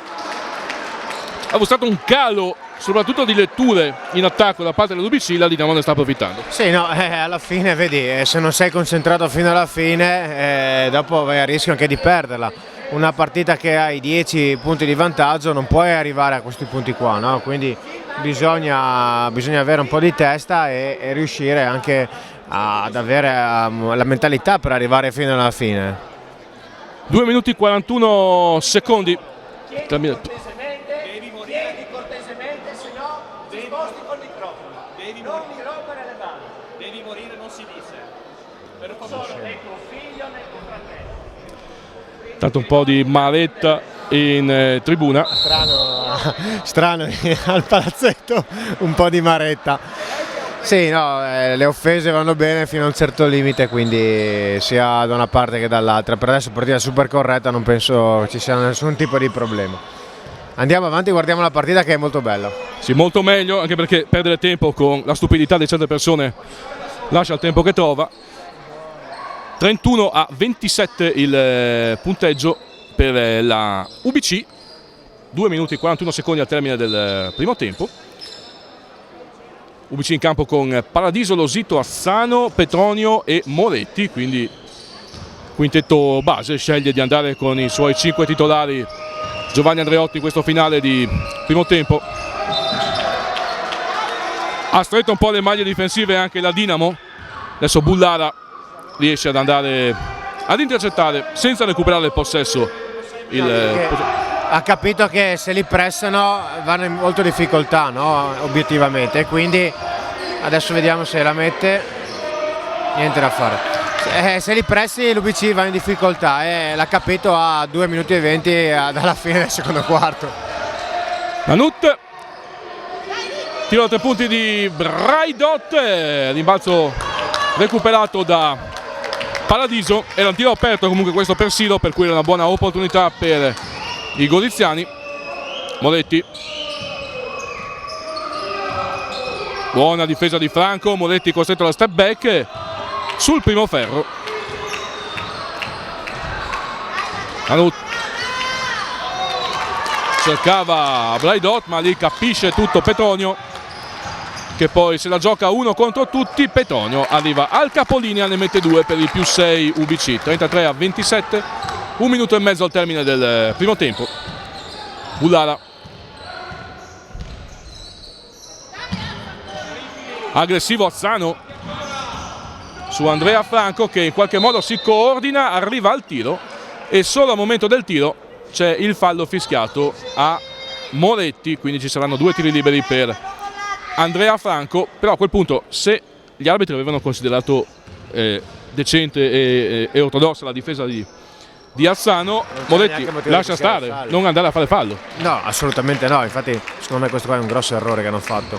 Ha avuto stato un calo soprattutto di letture in attacco da parte dell'UBC, la Dinamo ne sta approfittando. Sì, no, alla fine vedi, se non sei concentrato fino alla fine, dopo vai a rischio anche di perderla. Una partita che hai 10 punti di vantaggio non puoi arrivare a questi punti qua, no? Quindi bisogna avere un po' di testa e riuscire anche ad avere la mentalità per arrivare fino alla fine. 2 minuti e 41 secondi. Devi morire cortesemente, se no ti sposti col microfono. Non mi rompere le mani. Devi morire, non si dice. Per favore, né tuo figlio né tuo fratello. Tanto un po' di maretta in tribuna. Strano al palazzetto, un po' di maretta. Sì, no, le offese vanno bene fino a un certo limite, quindi sia da una parte che dall'altra. Per adesso partita super corretta, non penso ci sia nessun tipo di problema. Andiamo avanti, guardiamo la partita che è molto bella. Sì, molto meglio, anche perché perdere tempo con la stupidità di certe persone lascia il tempo che trova. 31-27 il punteggio per la UBC. 2 minuti e 41 secondi al termine del primo tempo. UBC in campo con Paradiso, Losito, Assano, Petronio e Moretti, quindi quintetto base. Sceglie di andare con i suoi 5 titolari Giovanni Andreotti in questo finale di primo tempo. Ha stretto un po' le maglie difensive anche la Dinamo. Adesso Bullara riesce ad andare ad intercettare senza recuperare il possesso. Ha capito che se li pressano vanno in molto difficoltà, no? Obiettivamente, quindi adesso vediamo se la mette. Niente da fare. Se li pressi l'UBC va in difficoltà, l'ha capito a 2 minuti e 20 dalla fine del secondo quarto. Nanut, tiro da 3 punti di Braidot, rimbalzo recuperato da Paradiso. Era un tiro aperto comunque questo per Ciro, per cui era una buona opportunità per i goriziani. Moretti, buona difesa di Franco. Moretti costretto alla step back sul primo ferro. Nanut cercava Braidot, ma lì capisce tutto Petronio, che poi se la gioca uno contro tutti. Petronio arriva al capolinea, ne mette 2 per il +6 UBC. 33-27, 1 minuto e mezzo al termine del primo tempo. Bullara, aggressivo Assano su Andrea Franco, che in qualche modo si coordina, arriva al tiro, e solo al momento del tiro c'è il fallo fischiato a Moretti, quindi ci saranno 2 tiri liberi per Andrea Franco. Però a quel punto, se gli arbitri avevano considerato decente e ortodossa la difesa di Azzano. Moretti lascia stare, non andare a fare fallo. No, assolutamente no, infatti secondo me questo qua è un grosso errore che hanno fatto.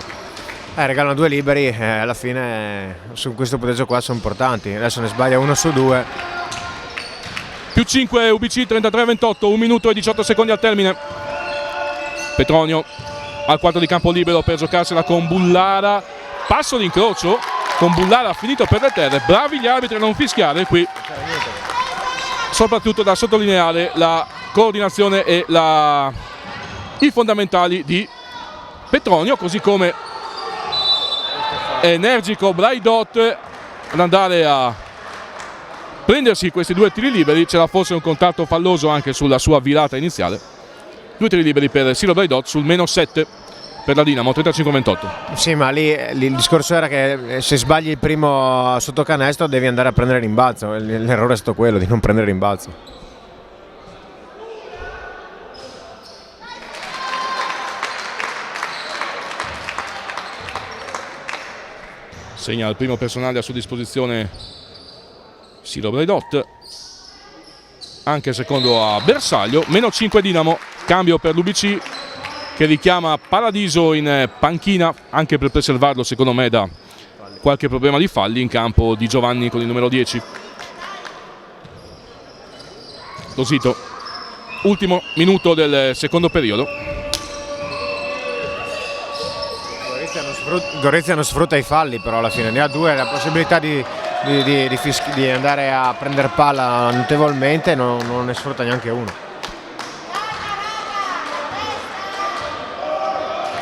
Regalano 2 liberi, alla fine su questo punteggio qua sono importanti, adesso ne sbaglia 1 su 2. Più 5 UBC, 33-28, 1 minuto e 18 secondi al termine. Petronio al quarto di campo libero per giocarsela con Bullara, passo d'incrocio con Bullara finito per le terre, bravi gli arbitri a non fischiare qui, soprattutto da sottolineare la coordinazione e i fondamentali di Petronio, così come energico Braidot ad andare a prendersi questi 2 tiri liberi. C'era forse un contatto falloso anche sulla sua virata iniziale. 2 tiri liberi per Siro Braidot sul -7 per la Dinamo, 35-28. Sì, ma lì il discorso era che se sbagli il primo sotto canestro devi andare a prendere rimbalzo, l'errore è stato quello di non prendere rimbalzo. Segna il primo personale a sua disposizione Siro Braidot, anche il secondo a bersaglio. -5 Dinamo, cambio per l'UBC che richiama Paradiso in panchina, anche per preservarlo secondo me da qualche problema di falli in campo di Giovanni con il numero 10. Losito, ultimo minuto del secondo periodo. Gorizia non sfrutta i falli, però alla fine ne ha 2, la possibilità di andare a prendere palla notevolmente, non ne sfrutta neanche uno.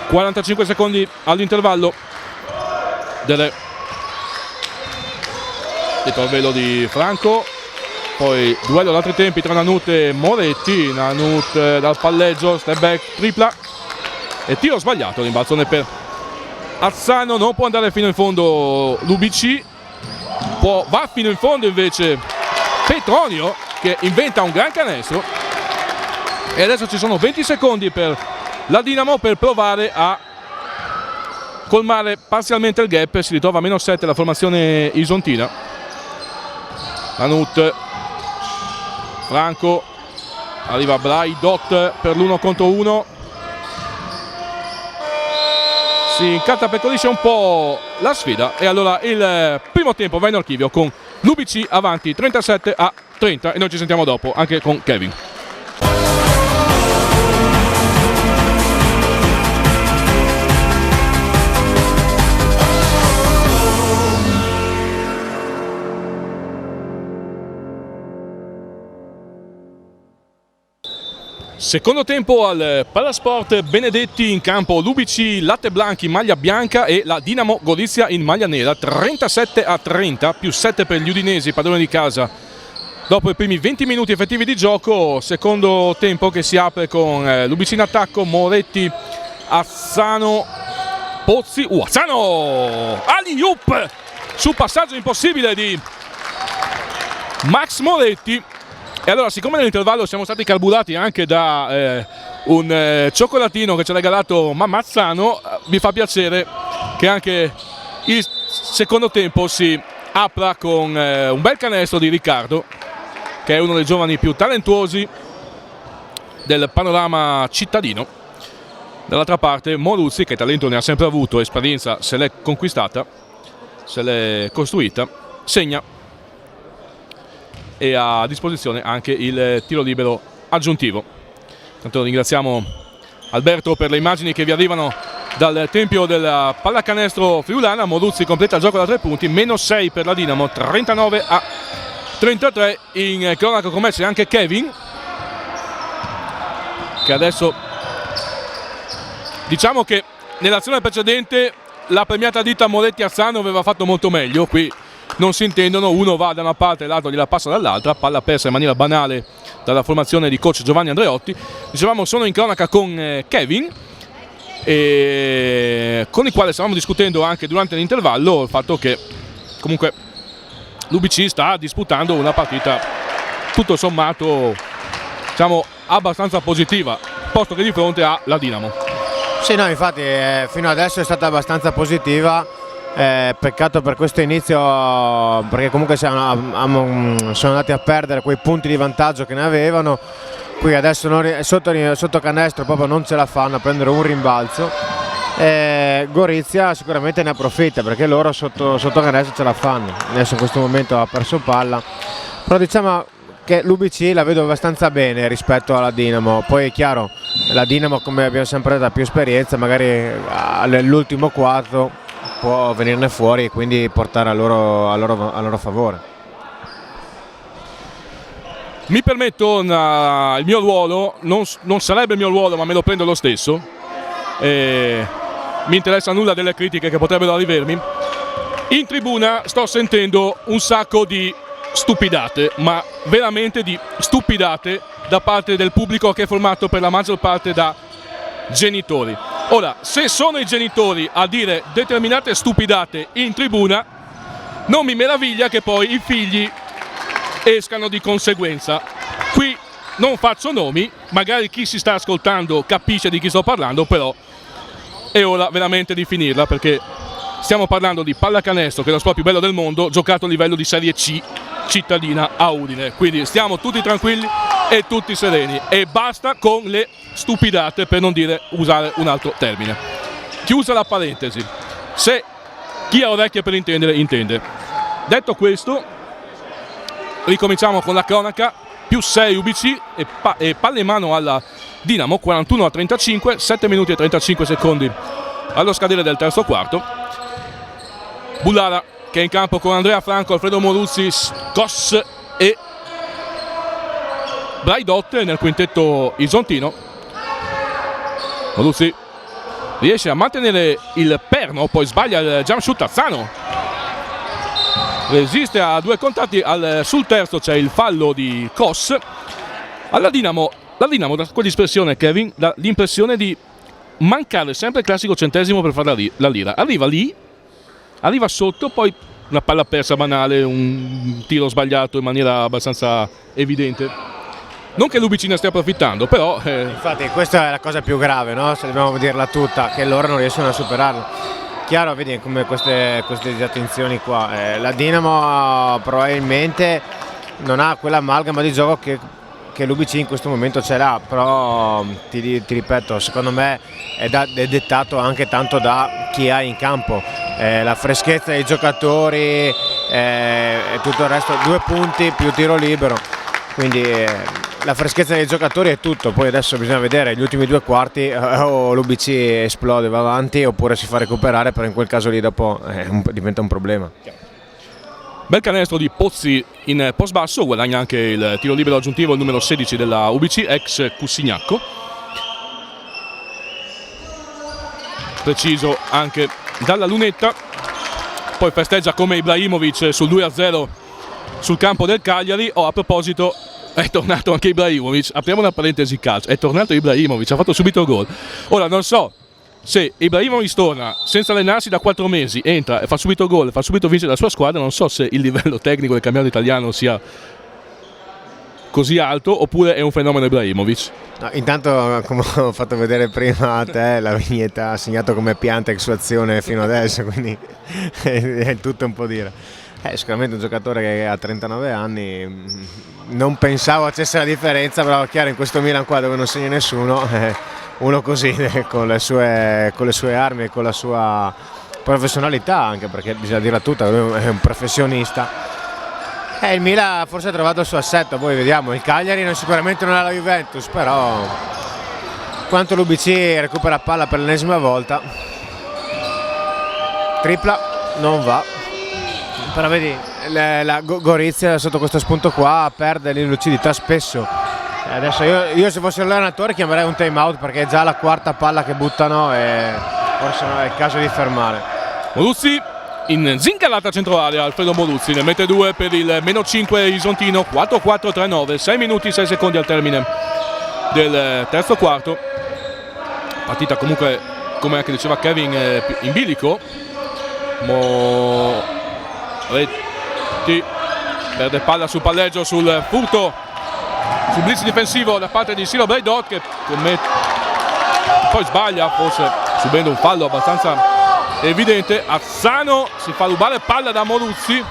45 secondi all'intervallo del ritorvello di Franco, poi duello ad altri tempi tra Nanut e Moretti. Nanut dal palleggio, step back, tripla e tiro sbagliato, rimbalzone per Azzano. Non può andare fino in fondo l'UBC, va fino in fondo invece Petronio, che inventa un gran canestro, e adesso ci sono 20 secondi per la Dinamo per provare a colmare parzialmente il gap. Si ritrova a -7 la formazione isontina. Nanut, Franco, arriva Braidot per l'1 contro 1. Si incartapecolisce un po' la sfida e allora il primo tempo va in archivio con l'UBC avanti 37-30 e noi ci sentiamo dopo anche con Kevin. Secondo tempo al Palasport Benedetti, in campo l'UBC Latte Blanchi in maglia bianca e la Dinamo Gorizia in maglia nera. 37-30, più 7 per gli udinesi, padroni di casa. Dopo i primi 20 minuti effettivi di gioco, secondo tempo che si apre con l'UBC in attacco, Moretti, Azzano, Pozzi, Azzano! Alley-oop! Su passaggio impossibile di Max Moretti. E allora, siccome nell'intervallo siamo stati carburati anche da un cioccolatino che ci ha regalato mamma Azzano, mi fa piacere che anche il secondo tempo si apra con un bel canestro di Riccardo, che è uno dei giovani più talentuosi del panorama cittadino. Dall'altra parte Moruzzi, che talento ne ha sempre avuto, esperienza se l'è conquistata, se l'è costruita, segna e ha a disposizione anche il tiro libero aggiuntivo. Tanto ringraziamo Alberto per le immagini che vi arrivano dal tempio della pallacanestro friulana. Moruzzi completa il gioco da 3 punti, -6 per la Dinamo, 39-33. In cronaca con me c'è anche Kevin, che adesso, diciamo che nell'azione precedente la premiata ditta Moretti Azzano aveva fatto molto meglio. Qui non si intendono, uno va da una parte e l'altro gliela passa dall'altra, palla persa in maniera banale dalla formazione di coach Giovanni Andreotti. Dicevamo, sono in cronaca con Kevin, e con il quale stavamo discutendo anche durante l'intervallo il fatto che comunque l'UBC sta disputando una partita tutto sommato, diciamo, abbastanza positiva, posto che di fronte ha la Dinamo. Sì, no, infatti fino adesso è stata abbastanza positiva. Peccato per questo inizio, perché comunque sono andati a perdere quei punti di vantaggio che ne avevano. Qui adesso sotto canestro proprio non ce la fanno a prendere un rimbalzo. Gorizia sicuramente ne approfitta, perché loro sotto canestro ce la fanno. Adesso in questo momento ha perso palla, però diciamo che l'UBC la vedo abbastanza bene rispetto alla Dinamo. Poi è chiaro, la Dinamo, come abbiamo sempre detto, ha più esperienza, magari all'ultimo quarto può venirne fuori e quindi portare a loro favore. Mi permetto il mio ruolo, non sarebbe il mio ruolo, ma me lo prendo lo stesso. Mi interessa nulla delle critiche che potrebbero arrivarmi. In tribuna sto sentendo un sacco di stupidate, ma veramente di stupidate, da parte del pubblico, che è formato per la maggior parte da genitori. Ora, se sono i genitori a dire determinate stupidate in tribuna, non mi meraviglia che poi i figli escano di conseguenza. Qui non faccio nomi, magari chi si sta ascoltando capisce di chi sto parlando, però è ora veramente di finirla, perché stiamo parlando di pallacanestro, che è lo sport più bello del mondo, giocato a livello di Serie C cittadina a Udine. Quindi stiamo tutti tranquilli e tutti sereni, e basta con le stupidate, per non usare un altro termine. Chiusa la parentesi. Se chi ha orecchie per intendere, intende. Detto questo, ricominciamo con la cronaca. Più 6 UBC e palla in mano alla Dinamo, 41-35, 7 minuti e 35 secondi allo scadere del terzo quarto. Bullara che è in campo con Andrea Franco, Alfredo Moruzzi, Cos e Braidot nel quintetto isontino. Moruzzi riesce a mantenere il perno, poi sbaglia il jump shoot Tazzano. Resiste a 2 contatti, sul terzo c'è il fallo di Cos. Alla Dinamo, la Dinamo da quell'espressione, Kevin, dà l'impressione di mancare sempre il classico centesimo per fare la lira. Arriva lì, arriva sotto, poi una palla persa banale, un tiro sbagliato in maniera abbastanza evidente. Non che l'UBC ne stia approfittando, però infatti questa è la cosa più grave, no? Se dobbiamo dirla tutta, che loro non riescono a superarla. Chiaro, vedi come queste disattenzioni qua. La Dinamo probabilmente non ha quell'amalgama di gioco che l'UBC in questo momento ce l'ha, però ti ripeto, secondo me è dettato anche tanto da chi ha in campo. La freschezza dei giocatori e tutto il resto, 2 punti più tiro libero, quindi la freschezza dei giocatori è tutto. Poi adesso bisogna vedere gli ultimi 2 quarti, o l'UBC esplode, va avanti, oppure si fa recuperare, però in quel caso lì dopo diventa un problema. Bel canestro di Pozzi in post basso, guadagna anche il tiro libero aggiuntivo il numero 16 della UBC, ex Cussignacco. Preciso anche dalla lunetta, poi festeggia come Ibrahimovic sul 2-0 sul campo del Cagliari. A proposito, è tornato anche Ibrahimovic, apriamo una parentesi calcio, è tornato Ibrahimovic, ha fatto subito gol. Ora non so se Ibrahimovic torna senza allenarsi da 4 mesi, entra e fa subito gol, fa subito vincere la sua squadra, non so se il livello tecnico del campionato italiano sia così alto oppure è un fenomeno Ibrahimovic. No, intanto, come ho fatto vedere prima a te, la vignetta ha segnato come Piatek sua azione fino adesso, quindi è tutto un po' dire. Sicuramente un giocatore che ha 39 anni, non pensavo facesse la differenza, però chiaro, in questo Milan qua dove non segna nessuno, uno così con le sue armi e con la sua professionalità, anche perché bisogna dirla tutta, lui è un professionista. Il Milan forse ha trovato il suo assetto, poi vediamo. Il Cagliari sicuramente non ha la Juventus, però quanto l'UBC recupera palla per l'ennesima volta, tripla non va, però vedi la Gorizia sotto questo spunto qua perde le lucidità spesso. Adesso io se fossi l'allenatore chiamerei un time out, perché è già la 4ª palla che buttano e forse è il caso di fermare. Moruzzi in zingarata centro area, Alfredo Moruzzi ne mette 2 per il -5 isontino, 4-4-3-9, 6 minuti 6 secondi al termine del terzo quarto. Partita comunque, come anche diceva Kevin, in bilico. Moretti perde palla sul palleggio, sul furto, sul blitz difensivo da parte di Silo Braidot, che poi sbaglia, forse subendo un fallo abbastanza evidente. Azzano si fa rubare palla da Moruzzi,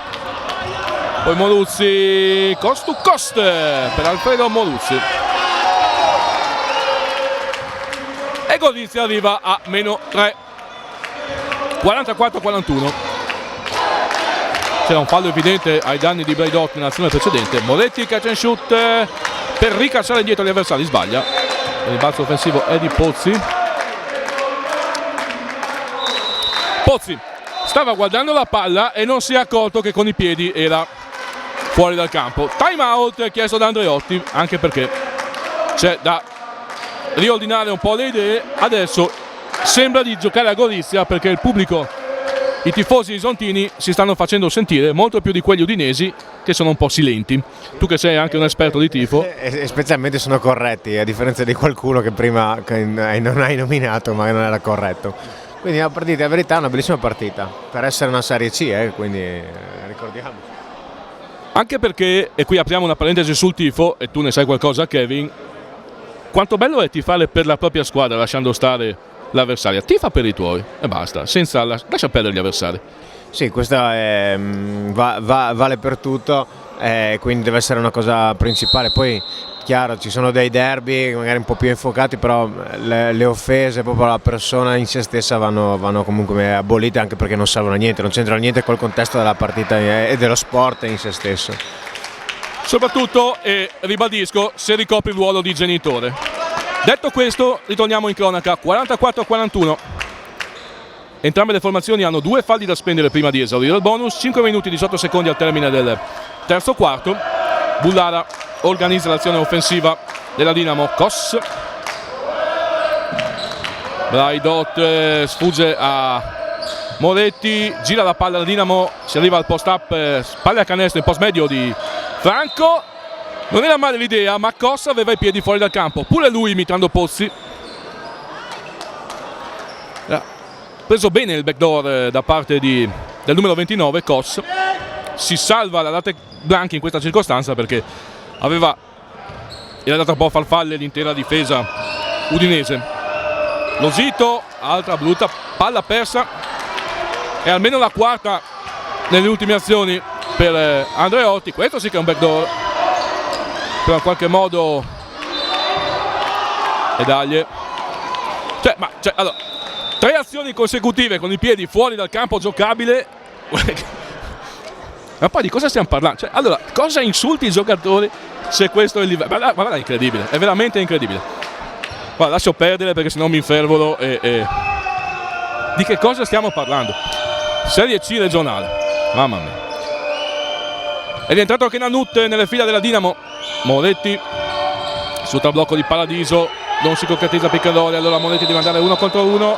poi Moruzzi cost to cost per Alfredo Moruzzi, e Gorizia arriva a -3, 44-41. C'era un fallo evidente ai danni di Braidot nell'azione precedente. Moretti catch and shoot per ricacciare dietro gli avversari, sbaglia. Il rimbalzo offensivo è di Pozzi. Pozzi stava guardando la palla e non si è accorto che con i piedi era fuori dal campo. Time out chiesto da Andreotti, anche perché c'è da riordinare un po' le idee. Adesso sembra di giocare a Gorizia, perché il pubblico, i tifosi isontini si stanno facendo sentire molto più di quegli udinesi, che sono un po' silenti. Tu che sei anche un esperto di tifo. E specialmente sono corretti, a differenza di qualcuno che prima non hai nominato, ma non era corretto. Quindi la partita, in verità, è una bellissima partita per essere una Serie C, quindi ricordiamo. Anche perché, e qui apriamo una parentesi sul tifo, e tu ne sai qualcosa, Kevin, quanto bello è tifare per la propria squadra lasciando stare l'avversaria. Tifa per i tuoi e basta, senza lascia perdere gli avversari. Sì, questa vale per tutto, quindi deve essere una cosa principale. Poi chiaro, ci sono dei derby magari un po' più infuocati, però le offese proprio alla persona in se stessa vanno comunque abolite, anche perché non servono a niente, non c'entrano niente col contesto della partita e dello sport in se stesso. Soprattutto, e ribadisco, se ricopri il ruolo di genitore. Detto questo, ritorniamo in cronaca. 44-41. Entrambe le formazioni hanno 2 falli da spendere prima di esaurire il bonus. 5 minuti e 18 secondi al termine del terzo quarto. Bullara organizza l'azione offensiva della Dinamo. Kos. Braidot sfugge a Moretti, gira la palla alla Dinamo, si arriva al post up, palla a canestro in post medio di Franco. Non era male l'idea, ma Kos aveva i piedi fuori dal campo, pure lui imitando Pozzi. Ha preso bene il backdoor da parte del numero 29, Kos. Si salva la latte Blanchi in questa circostanza, perché era andata un po' a farfalle l'intera difesa udinese. Losito, altra brutta palla persa, e almeno la quarta nelle ultime azioni per Andreotti. Questo sì che è un backdoor, però in qualche modo e dagli. Allora, 3 azioni consecutive con i piedi fuori dal campo giocabile. Ma poi di cosa stiamo parlando? Allora, cosa insulti i giocatori se questo è il livello? Ma guarda, è incredibile, è veramente incredibile. Guarda, lascio perdere perché sennò mi infervolo. Di che cosa stiamo parlando? Serie C regionale, mamma mia. È rientrato anche Nanut nelle fila della Dinamo. Moretti sul trablocco di Paradiso, non si concretizza pick and roll, allora Moretti deve andare 1 contro 1.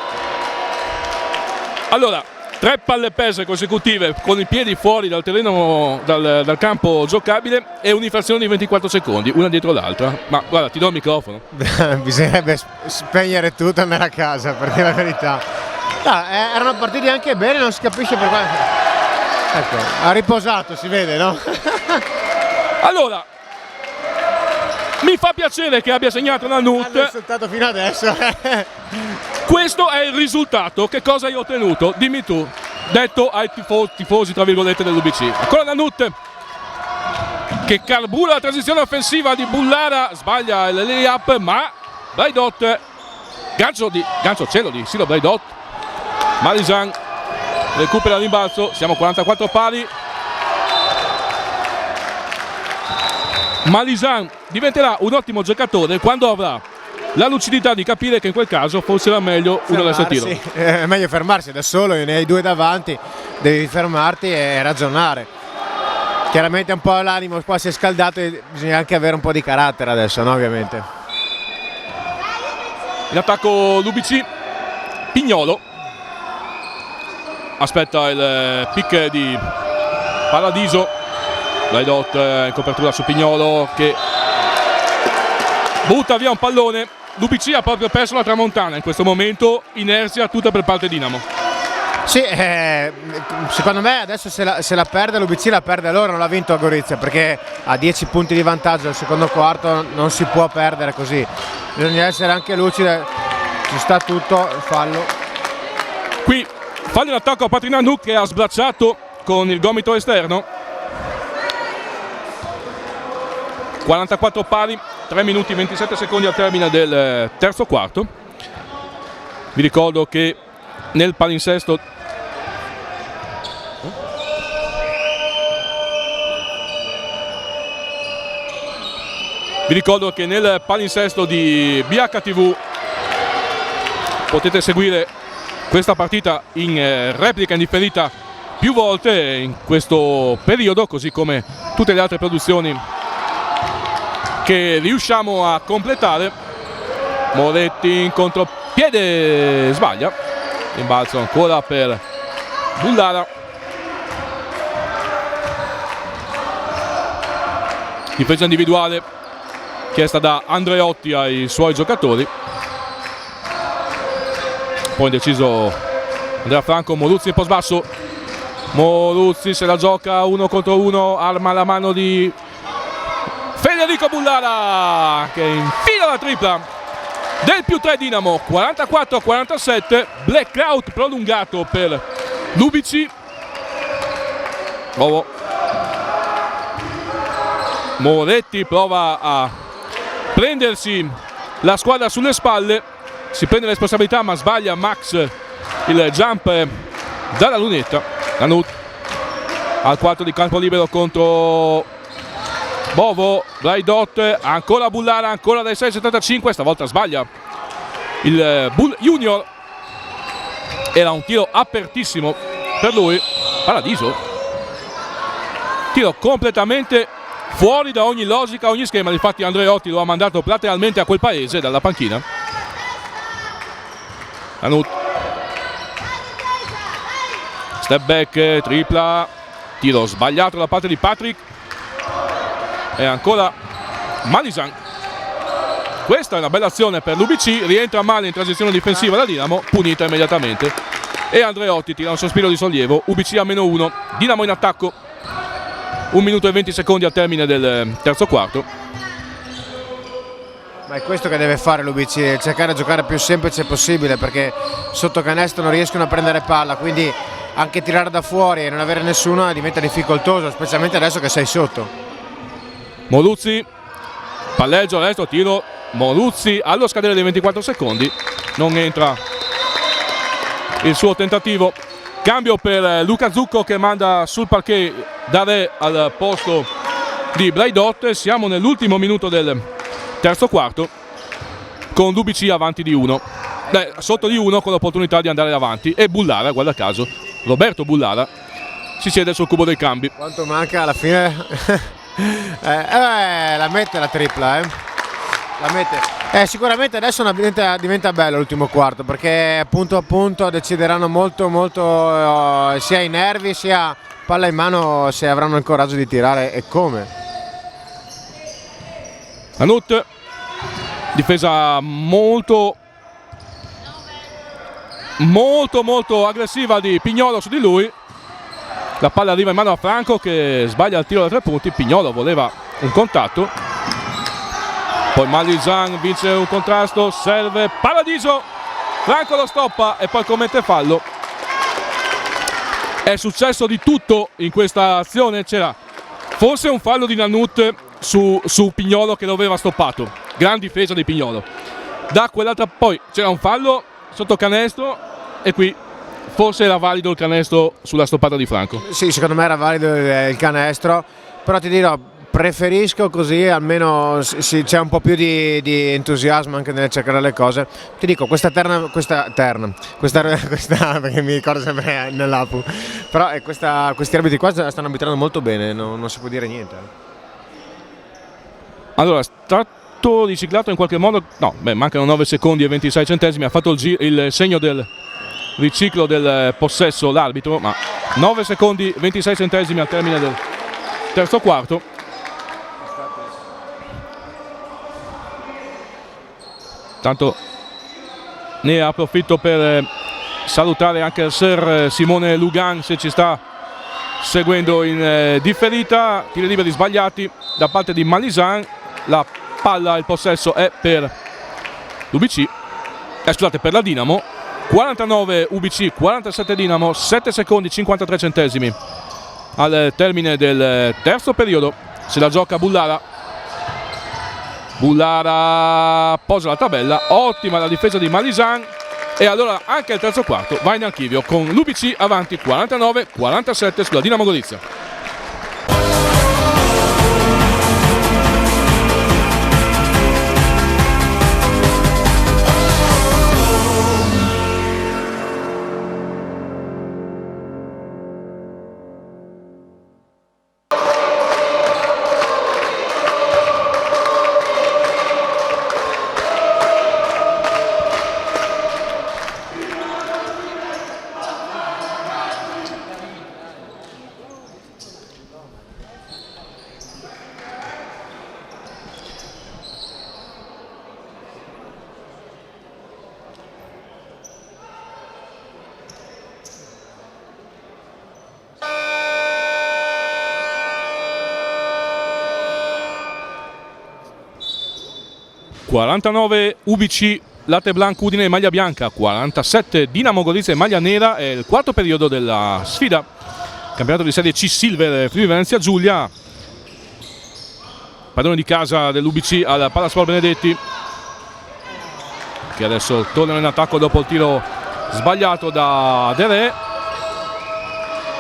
Allora, 3 palle perse consecutive con i piedi fuori dal terreno, dal campo giocabile, e un'infrazione di 24 secondi, una dietro l'altra. Ma guarda, ti do il microfono. Bisognerebbe spegnere tutto e andare a casa, per dire la verità. No, erano partiti anche bene, non si capisce per quale. Ecco, ha riposato, si vede, no? Allora, mi fa piacere che abbia segnato Nanut. Hanno insultato fino adesso. Questo è il risultato. Che cosa hai ottenuto? Dimmi tu, detto ai tifosi tra virgolette dell'UBC. Ancora Nanut che carbura la transizione offensiva di Bullara, sbaglia il lay-up, ma Braidot, gancio cielo di Silo Braidot. Malisan recupera il rimbalzo, siamo 44 pari. Malisan diventerà un ottimo giocatore quando avrà la lucidità di capire che in quel caso forse era meglio uno da tiro. È meglio fermarsi da solo, ne hai 2 davanti, devi fermarti e ragionare. Chiaramente un po' l'animo qua si è scaldato e bisogna anche avere un po' di carattere adesso, no? Ovviamente. In attacco l'UBC, Pignolo aspetta il pick di Paradiso. Braidot in copertura su Pignolo che butta via un pallone. L'UBC ha proprio perso la tramontana in questo momento, inerzia tutta per parte Dinamo. Sì, secondo me adesso se la perde l'UBC, la perde loro, non l'ha vinto a Gorizia, perché a 10 punti di vantaggio al secondo quarto non si può perdere così, bisogna essere anche lucidi, ci sta tutto, fallo. Qui fallo in attacco a Patrick Nanook che ha sbracciato con il gomito esterno. 44 pari, 3 minuti e 27 secondi al termine del terzo quarto. Vi ricordo che nel palinsesto di BHTV potete seguire questa partita in replica in differita più volte in questo periodo, così come tutte le altre produzioni che riusciamo a completare. Moretti in contropiede, sbaglia, rimbalzo ancora per Bullara. Difesa individuale chiesta da Andreotti ai suoi giocatori. Poi indeciso Andrea Franco, Moruzzi in post basso. Moruzzi se la gioca 1 contro 1, arma la mano di Federico Bullara che infila la tripla del +3 Dinamo. 44-47, blackout prolungato per l'UBC. Moretti prova a prendersi la squadra sulle spalle, si prende la responsabilità ma sbaglia Max il jump dalla lunetta. Nanut al quarto di campo libero contro Bovo, Braidot, ancora Bullara, ancora dai 6,75, stavolta sbaglia il Bull Junior. Era un tiro apertissimo per lui. Paradiso, tiro completamente fuori da ogni logica, ogni schema. Infatti Andreotti lo ha mandato platealmente a quel paese dalla panchina. Nanut, step back, tripla, tiro sbagliato da parte di Patrick. E ancora Malisan. Questa è una bella azione per l'UBC, rientra male in transizione difensiva da Dinamo, punita immediatamente. E Andreotti tira un sospiro di sollievo. UBC a -1, Dinamo in attacco. 1 minuto e 20 secondi al termine del terzo quarto. Ma è questo che deve fare l'UBC, cercare di giocare più semplice possibile, perché sotto canestro non riescono a prendere palla, quindi anche tirare da fuori e non avere nessuno diventa difficoltoso, specialmente adesso che sei sotto. Moruzzi, palleggio, resto, tiro. Moruzzi allo scadere dei 24 secondi, non entra il suo tentativo. Cambio per Luca Zucco che manda sul parquet Dare al posto di Braidot. Siamo nell'ultimo minuto del terzo quarto con l'UBC avanti di 1, sotto di 1, con l'opportunità di andare avanti. E Bullara, guarda caso, Roberto Bullara si siede sul cubo dei cambi. Quanto manca alla fine? La mette la tripla, la mette. Sicuramente adesso diventa bello l'ultimo quarto, perché punto a punto decideranno molto sia i nervi sia palla in mano, se avranno il coraggio di tirare e come. Nanut, difesa molto aggressiva di Pignolo su di lui. La palla arriva in mano a Franco che sbaglia il tiro da 3 punti. Pignolo voleva un contatto. Poi Malizan vince un contrasto, serve Paradiso. Franco lo stoppa e poi commette fallo. È successo di tutto in questa azione. C'era forse un fallo di Nanut su Pignolo che lo aveva stoppato. Gran difesa di Pignolo. Da quell'altra poi c'era un fallo sotto canestro e qui forse era valido il canestro sulla stoppata di Franco. Sì, secondo me era valido il canestro, però ti dirò, preferisco così, almeno c'è un po' più di entusiasmo anche nel cercare le cose. Ti dico, questa perché mi ricordo sempre nell'APU, però questi arbitri qua stanno arbitrando molto bene, non si può dire niente. Allora, stato riciclato in qualche modo, no, mancano 9 secondi e 26 centesimi, ha fatto il segno del riciclo del possesso l'arbitro, ma 9 secondi e 26 centesimi al termine del terzo quarto. Tanto ne approfitto per salutare anche il Sir Simone Lugan, se ci sta seguendo in differita. Tiri liberi sbagliati da parte di Malisan. La palla, il possesso è per l'UBC, scusate, per la Dinamo. 49 UBC, 47 Dinamo, 7 secondi 53 centesimi al termine del terzo periodo. Se la gioca Bullara. Bullara posa la tabella, ottima la difesa di Malisan, e allora anche il terzo quarto va in archivio con l'UBC avanti 49-47 sulla Dinamo Gorizia. (49 UBC Latte Blanco Udine maglia bianca, 47 Dinamo Gorizia maglia nera). È il quarto periodo della sfida campionato di Serie C Silver Friuli Venezia Giulia. Padrone di casa dell'UBC al Palasport Benedetti, che adesso tornano in attacco dopo il tiro sbagliato da De Re.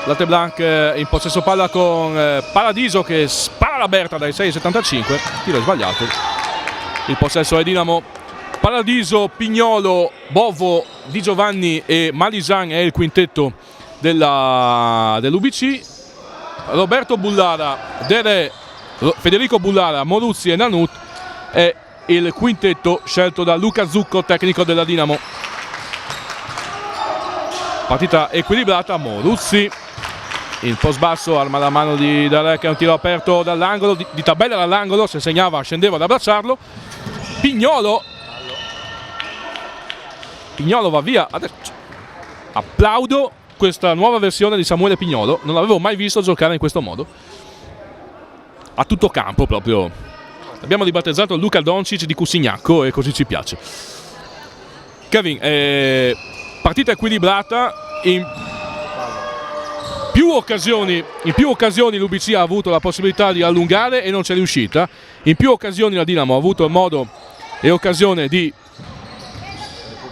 Latte Blanc in possesso palla con Paradiso che spara la Berta dai 6,75, tiro sbagliato. Il possesso è Dinamo. Paradiso, Pignolo, Bovo, Di Giovanni e Malisan è il quintetto dell'UBC. Roberto Bullara, De Re, Federico Bullara, Moruzzi e Nanut è il quintetto scelto da Luca Zucco, tecnico della Dinamo. Partita equilibrata. Moruzzi in post basso, arma la mano di De Re, che è un tiro aperto dall'angolo, di tabella dall'angolo, se segnava scendeva ad abbracciarlo. Pignolo va via adesso. Applaudo questa nuova versione di Samuele Pignolo, non l'avevo mai visto giocare in questo modo, a tutto campo proprio. Abbiamo ribattezzato Luka Doncic di Cusignacco e così ci piace. Kevin, partita equilibrata. In più occasioni l'UBC ha avuto la possibilità di allungare e non c'è riuscita. In più occasioni la Dinamo ha avuto modo e occasione di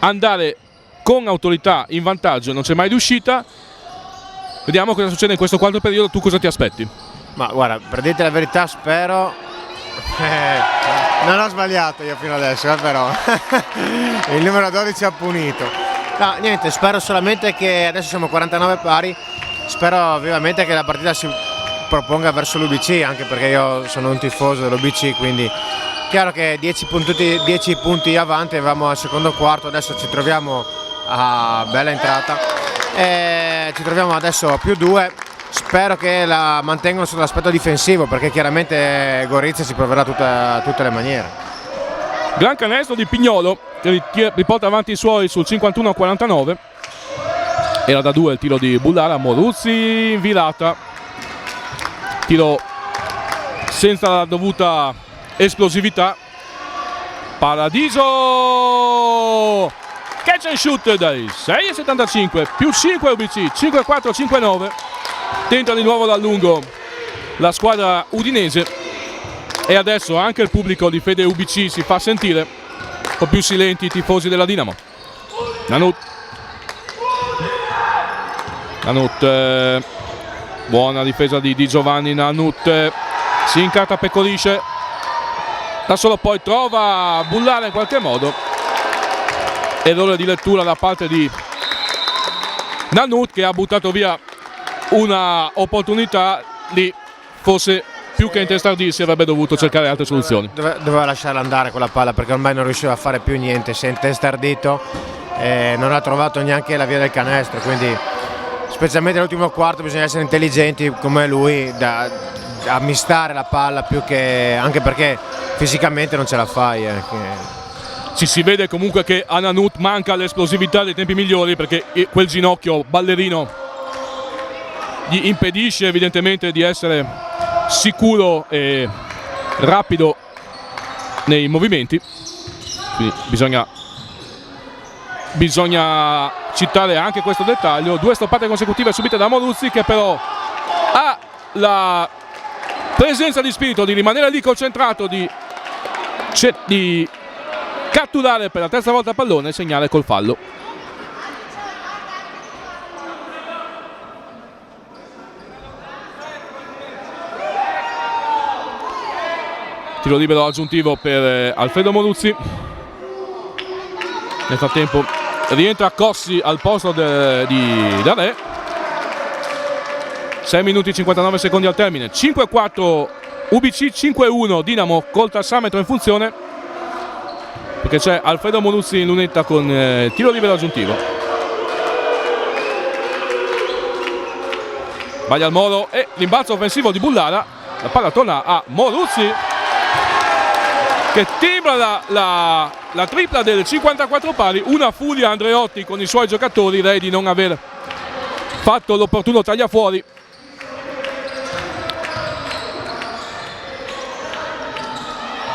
andare con autorità in vantaggio, non c'è mai riuscita. Vediamo cosa succede in questo quarto periodo. Tu cosa ti aspetti? Ma guarda, per dirti la verità, spero non ho sbagliato io fino adesso, però il numero 12 ha punito. No, niente, spero solamente che adesso siamo 49 pari, spero vivamente che la partita si proponga verso l'UBC, anche perché io sono un tifoso dell'UBC, quindi chiaro che 10 punti avanti, avevamo al secondo quarto, adesso ci troviamo a bella entrata e ci troviamo adesso a +2. Spero che la mantengano sotto l'aspetto difensivo, perché chiaramente Gorizia si proverà tutte le maniere. Gran canestro di Pignolo che riporta avanti i suoi sul 51-49. Era da 2 il tiro di Bullara. Moruzzi in virata, tiro senza la dovuta esplosività. Paradiso, catch and shoot dai 6,75, +5 UBC, 5-4, 5-9. Tenta di nuovo dal lungo la squadra udinese e adesso anche il pubblico di fede UBC si fa sentire, un po' più silenti i tifosi della Dinamo. Nanut, buona difesa di Giovanni. Nanut si incarta, pecorisce da solo, poi trova Bullara in qualche modo. Errore di lettura da parte di Nanut, che ha buttato via una opportunità. Lì forse più che intestardirsi avrebbe dovuto cercare altre soluzioni. Doveva lasciarla andare con la palla, perché ormai non riusciva a fare più niente, si è intestardito e non ha trovato neanche la via del canestro, quindi specialmente nell'ultimo quarto bisogna essere intelligenti come lui a mistare la palla, più che, anche perché fisicamente non ce la fai. Si vede comunque che a Nanut manca l'esplosività dei tempi migliori, perché quel ginocchio ballerino gli impedisce evidentemente di essere sicuro e rapido nei movimenti, quindi bisogna bisogna citare anche questo dettaglio: 2 stoppate consecutive subite da Moruzzi, che però ha la presenza di spirito di rimanere lì concentrato, di catturare per la terza volta il pallone e segnare col fallo. Tiro libero aggiuntivo per Alfredo Moruzzi. Nel frattempo rientra Cossi al posto di Darè. 6 minuti e 59 secondi al termine. 5-4 UBC, 5-1 Dinamo col tassametro in funzione, perché c'è Alfredo Moruzzi in lunetta con tiro libero aggiuntivo. Sbaglia il Moro e l'imbalzo offensivo di Bullara. La palla torna a Moruzzi, che timbra la tripla del 54 pari. Una furia Andreotti con i suoi giocatori, direi di non aver fatto l'opportuno tagliafuori.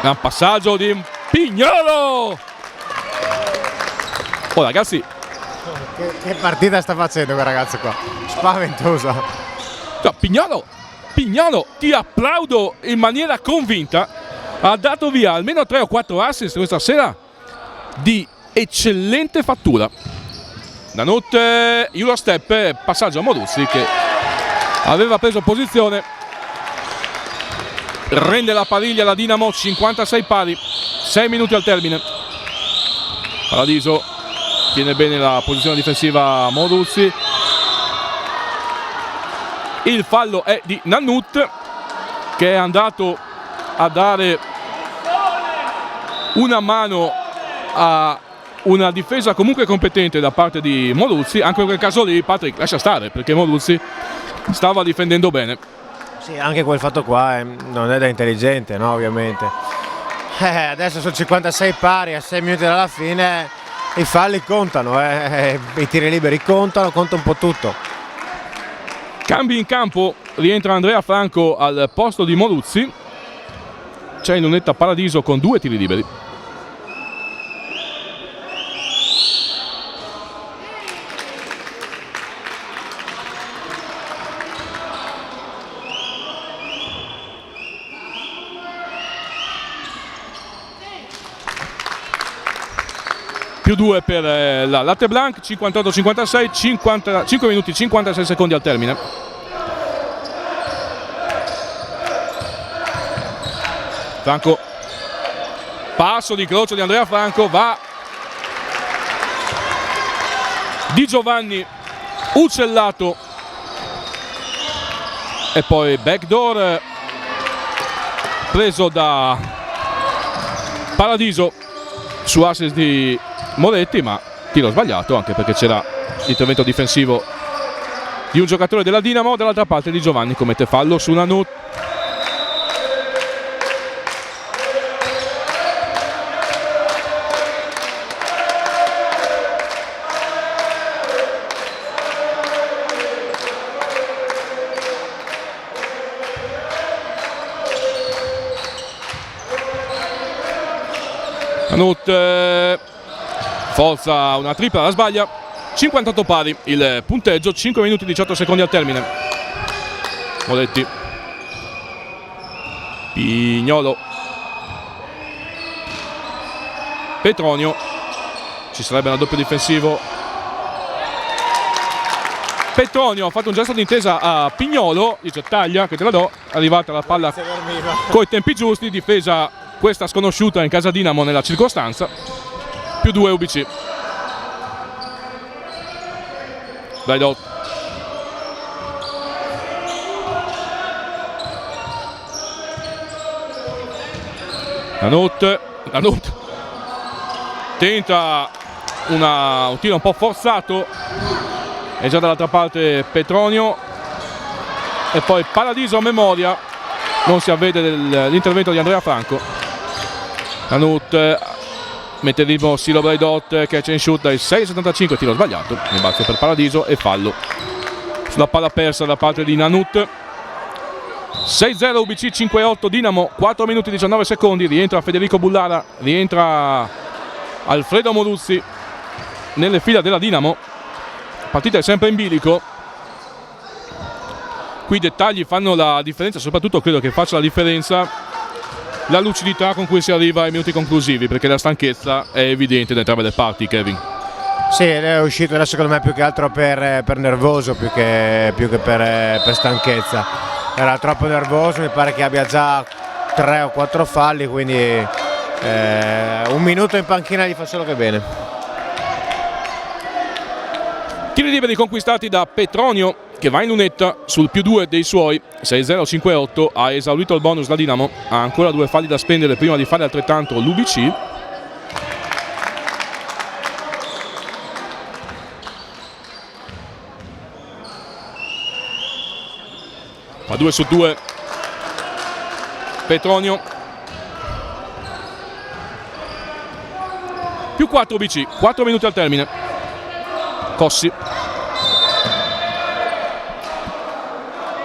Gran passaggio di Pignolo. Oh ragazzi, che partita sta facendo quel ragazzo qua, spaventosa. Pignolo, ti applaudo in maniera convinta. Ha dato via almeno 3 o 4 assist questa sera di eccellente fattura. Nanut, Eurostep, passaggio a Moruzzi che aveva preso posizione. Rende la pariglia la Dinamo, 56 pari, 6 minuti al termine. Paradiso tiene bene la posizione difensiva Moruzzi. Il fallo è di Nanut, che è andato a dare una mano a una difesa comunque competente da parte di Moruzzi. Anche in quel caso lì Patrick lascia stare, perché Moruzzi stava difendendo bene. Sì, anche quel fatto qua non è da intelligente, no, ovviamente. Adesso sono 56 pari, a 6 minuti dalla fine i falli contano, i tiri liberi contano, conta un po' tutto. Cambi in campo, rientra Andrea Franco al posto di Moruzzi. C'è in lunetta Paradiso con 2 tiri liberi. Più 2 per la Latte Blanc, 58-56, 5 minuti e 56 secondi al termine. Franco, passo di croce di Andrea Franco, va Di Giovanni, uccellato, e poi backdoor preso da Paradiso su assist di Moretti, ma tiro sbagliato, anche perché c'era l'intervento difensivo di un giocatore della Dinamo. Dall'altra parte Di Giovanni commette fallo su Nanut. Nanut forza una tripla, la sbaglia. 58 pari il punteggio, 5 minuti e 18 secondi al termine. Moretti, Pignolo, Petronio, ci sarebbe un doppio difensivo. Petronio ha fatto un gesto di intesa a Pignolo, dice taglia che te la do. È arrivata la palla coi tempi giusti, difesa questa sconosciuta in casa Dinamo nella circostanza. Più 2 UBC. Braidot, Nanut tenta un tiro un po' forzato, è già dall'altra parte Petronio, e poi Paradiso a memoria, non si avvede l'intervento di Andrea Franco. Nanut mette in ritmo Silo Braidot, catch and shoot dai 6,75, tiro sbagliato, rimbalzo per Paradiso e fallo sulla palla persa da parte di Nanut. 6-0 UBC, 5-8 Dinamo, 4 minuti e 19 secondi, rientra Federico Bullara, rientra Alfredo Moruzzi. nelle fila della Dinamo. La partita è sempre in bilico. Qui i dettagli fanno la differenza, soprattutto credo che faccia la differenza la lucidità con cui si arriva ai minuti conclusivi, perché la stanchezza è evidente da entrambe le parti, Kevin. Sì, è uscito adesso secondo me più che altro per nervoso, più che per stanchezza. Era troppo nervoso, mi pare che abbia già 3 o 4 falli, quindi un minuto in panchina gli fa solo che bene. Tiri liberi conquistati da Petronio, che va in lunetta sul +2 dei suoi, 6-0-5-8, ha esaurito il bonus la Dinamo, ha ancora 2 falli da spendere prima di fare altrettanto l'UBC. Fa 2 su 2 Petronio, +4 UBC, 4 minuti al termine. Cossi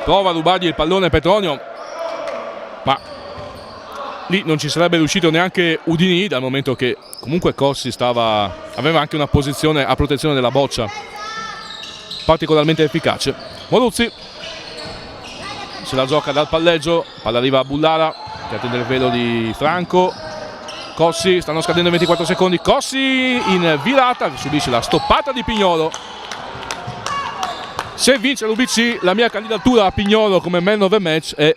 prova a rubargli il pallone Petronio, ma lì non ci sarebbe riuscito neanche Udini, dal momento che comunque Cossi aveva anche una posizione a protezione della boccia particolarmente efficace. Moruzzi se la gioca dal palleggio, palla arriva a Bullara che attende il velo di Franco. Cossi, stanno scadendo 24 secondi, Cossi in virata, subisce la stoppata di Pignolo. Se vince l'UBC la mia candidatura a Pignolo come man of the match è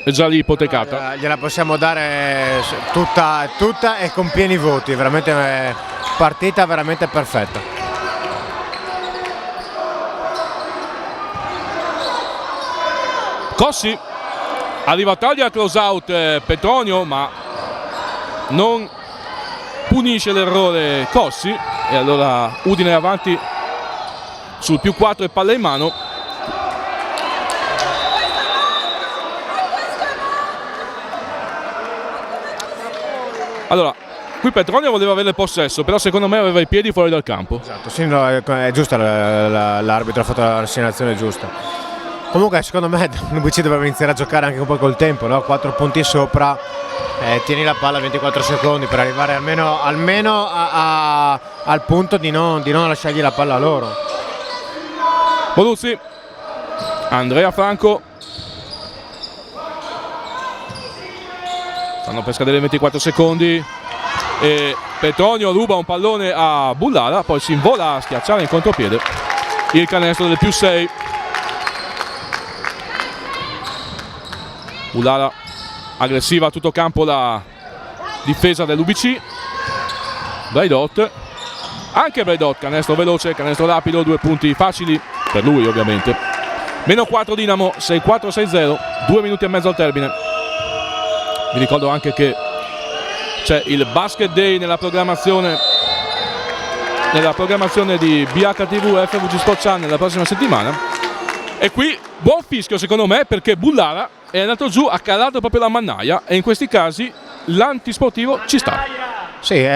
già lì ipotecata. Gliela possiamo dare tutta e con pieni voti, veramente partita veramente perfetta. Cossi arriva a taglia a close out Petronio, ma non punisce l'errore Cossi e allora Udine è avanti sul +4 e palla in mano. Allora, qui Petronio voleva avere il possesso, però secondo me aveva i piedi fuori dal campo. Esatto, sì, no, è giusta, l'arbitro ha fatto la segnalazione giusta. Comunque secondo me l'UBC doveva iniziare a giocare anche un po' col tempo, no? 4 punti sopra, tieni la palla 24 secondi per arrivare almeno al punto di non lasciargli la palla a loro. Moruzzi, Andrea Franco, stanno per scadere 24 secondi e Petronio ruba un pallone a Bullara, poi si invola a schiacciare in contropiede il canestro del +6. Bullara aggressiva a tutto campo la difesa dell'UBC. Braidot, anche Braidot, canestro veloce, canestro rapido, 2 punti facili per lui ovviamente. -4 Dinamo, 6-4-6-0, 2 minuti e mezzo al termine. Vi ricordo anche che c'è il Basket Day nella programmazione di BHTV e FVG Sport Channel la prossima settimana. E qui buon fischio secondo me, perché Bullara è andato giù, ha calato proprio la mannaia e in questi casi l'antisportivo ci sta. Sì,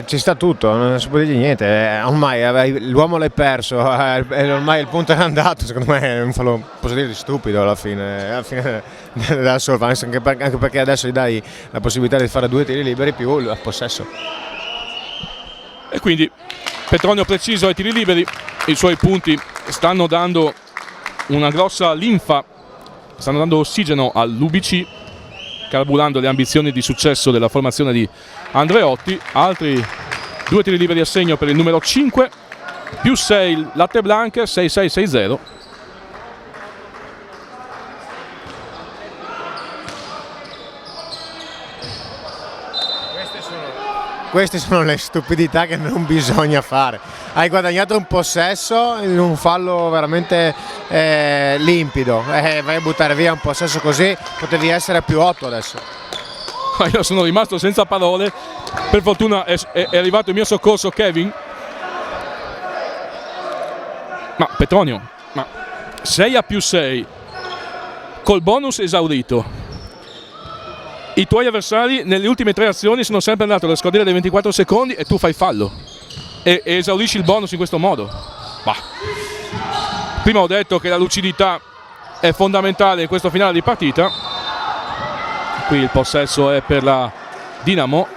ci sta tutto, non si può dire niente, ormai l'uomo l'hai perso, ormai il punto è andato, secondo me è un fallo, posso dire, di stupido alla fine della solfa, anche perché adesso gli dai la possibilità di fare 2 tiri liberi più il possesso. E quindi Petronio preciso ai tiri liberi, i suoi punti stanno dando una grossa linfa, stanno dando ossigeno all'UBC, carburando le ambizioni di successo della formazione di Andreotti. Altri 2 tiri liberi a segno per il numero 5, +6 Latte Blanche, 6-6-6-0. Queste sono le stupidità che non bisogna fare. Hai guadagnato un possesso in un fallo veramente limpido, vai a buttare via un possesso così, potevi essere +8 adesso. Io sono rimasto senza parole, per fortuna è arrivato il mio soccorso Kevin. Ma Petronio, 6-6 col bonus esaurito. I tuoi avversari nelle ultime 3 azioni sono sempre andati alla scordiera dei 24 secondi e tu fai fallo e esaurisci il bonus in questo modo. Bah. Prima ho detto che la lucidità è fondamentale in questo finale di partita. Qui il possesso è per la Dinamo.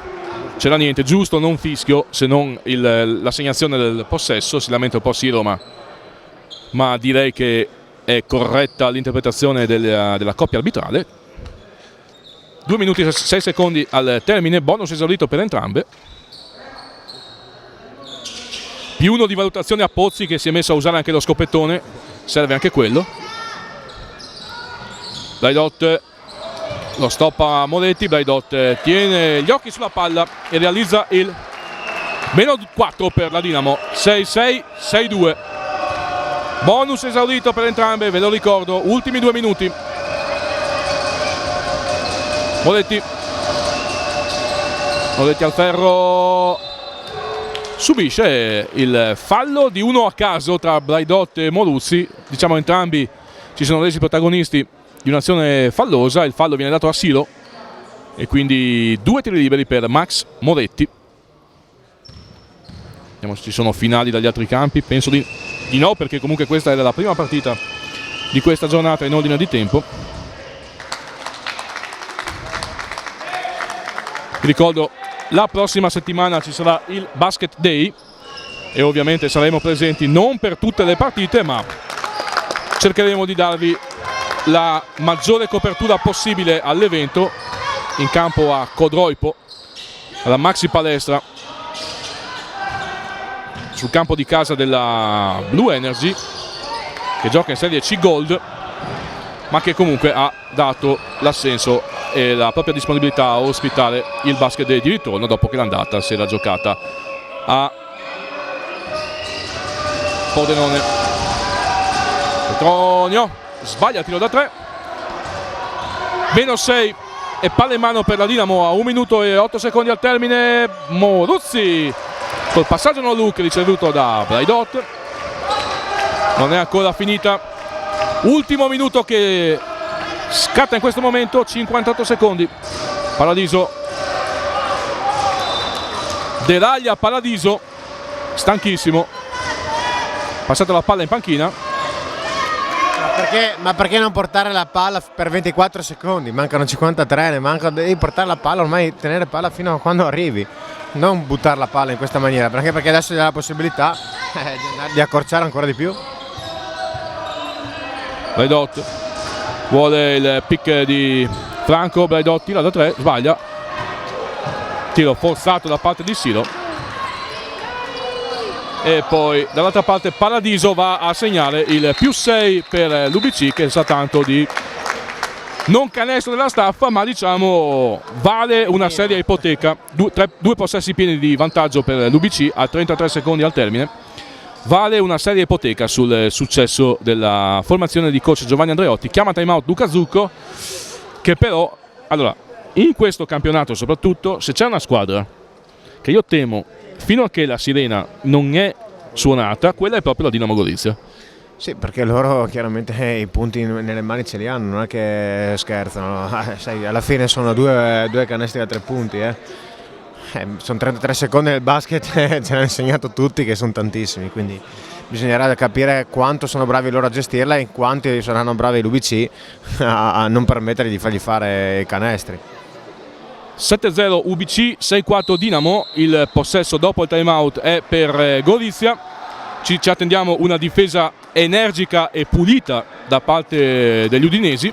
c'era niente, giusto, non fischio se non l'assegnazione del possesso. Si lamenta un po' Siro, ma direi che è corretta l'interpretazione della coppia arbitrale. 2 minuti e 6 secondi al termine, bonus esaurito per entrambe. +1 di valutazione a Pozzi, che si è messo a usare anche lo scopettone, serve anche quello. Braidot lo stoppa Moretti, Braidot tiene gli occhi sulla palla e realizza il -4 per la Dinamo. 6-6, 6-2. Bonus esaurito per entrambe, ve lo ricordo, ultimi 2 minuti. Moretti al ferro, subisce il fallo di uno a caso tra Braidot e Moruzzi. Diciamo entrambi si sono resi protagonisti di un'azione fallosa. Il fallo viene dato a Siro e quindi 2 tiri liberi per Max Moretti. Vediamo se ci sono finali dagli altri campi. Penso di no, perché comunque questa era la prima partita di questa giornata in ordine di tempo. Vi ricordo, la prossima settimana ci sarà il Basket Day e ovviamente saremo presenti non per tutte le partite, ma cercheremo di darvi la maggiore copertura possibile all'evento in campo a Codroipo, alla Maxi Palestra, sul campo di casa della Blue Energy, che gioca in Serie C Gold, ma che comunque ha dato l'assenso e la propria disponibilità a ospitare il Basket Day di ritorno, dopo che l'andata si era giocata a Pordenone. Petronio sbaglia il tiro da 3, -6 e palla in mano per la Dinamo a 1 minuto e 8 secondi al termine. Moruzzi col passaggio no look ricevuto da Braidot, non è ancora finita. Ultimo minuto che scatta in questo momento, 58 secondi. Paradiso deraglia, Paradiso stanchissimo, passata la palla in panchina. Ma perché non portare la palla per 24 secondi? Mancano 53, devi portare la palla, ormai tenere palla fino a quando arrivi, non buttare la palla in questa maniera, perché adesso c'è la possibilità di accorciare ancora di più. Braidot vuole il pick di Franco, Braidot tira da 3, sbaglia, tiro forzato da parte di Siro, e poi dall'altra parte Paradiso va a segnare il +6 per l'UBC, che sa tanto di non canestro della staffa, ma diciamo vale una seria ipoteca. 2 possessi pieni di vantaggio per l'UBC a 33 secondi al termine. Vale una seria ipoteca sul successo della formazione di coach Giovanni Andreotti. Chiama timeout Luca Zucco, che però, allora, in questo campionato soprattutto, se c'è una squadra che io temo fino a che la sirena non è suonata, quella è proprio la Dinamo Gorizia. Sì, perché loro chiaramente i punti nelle mani ce li hanno, non è che scherzano. Sai, alla fine sono due canestri da 3 punti. Sono 33 secondi nel basket, ce l'hanno insegnato tutti, che sono tantissimi, quindi bisognerà capire quanto sono bravi loro a gestirla e quanti saranno bravi l'UBC a non permettergli di fargli fare i canestri. 7-0 UBC, 6-4 Dinamo. Il possesso dopo il timeout è per Gorizia. Ci attendiamo una difesa energica e pulita da parte degli udinesi.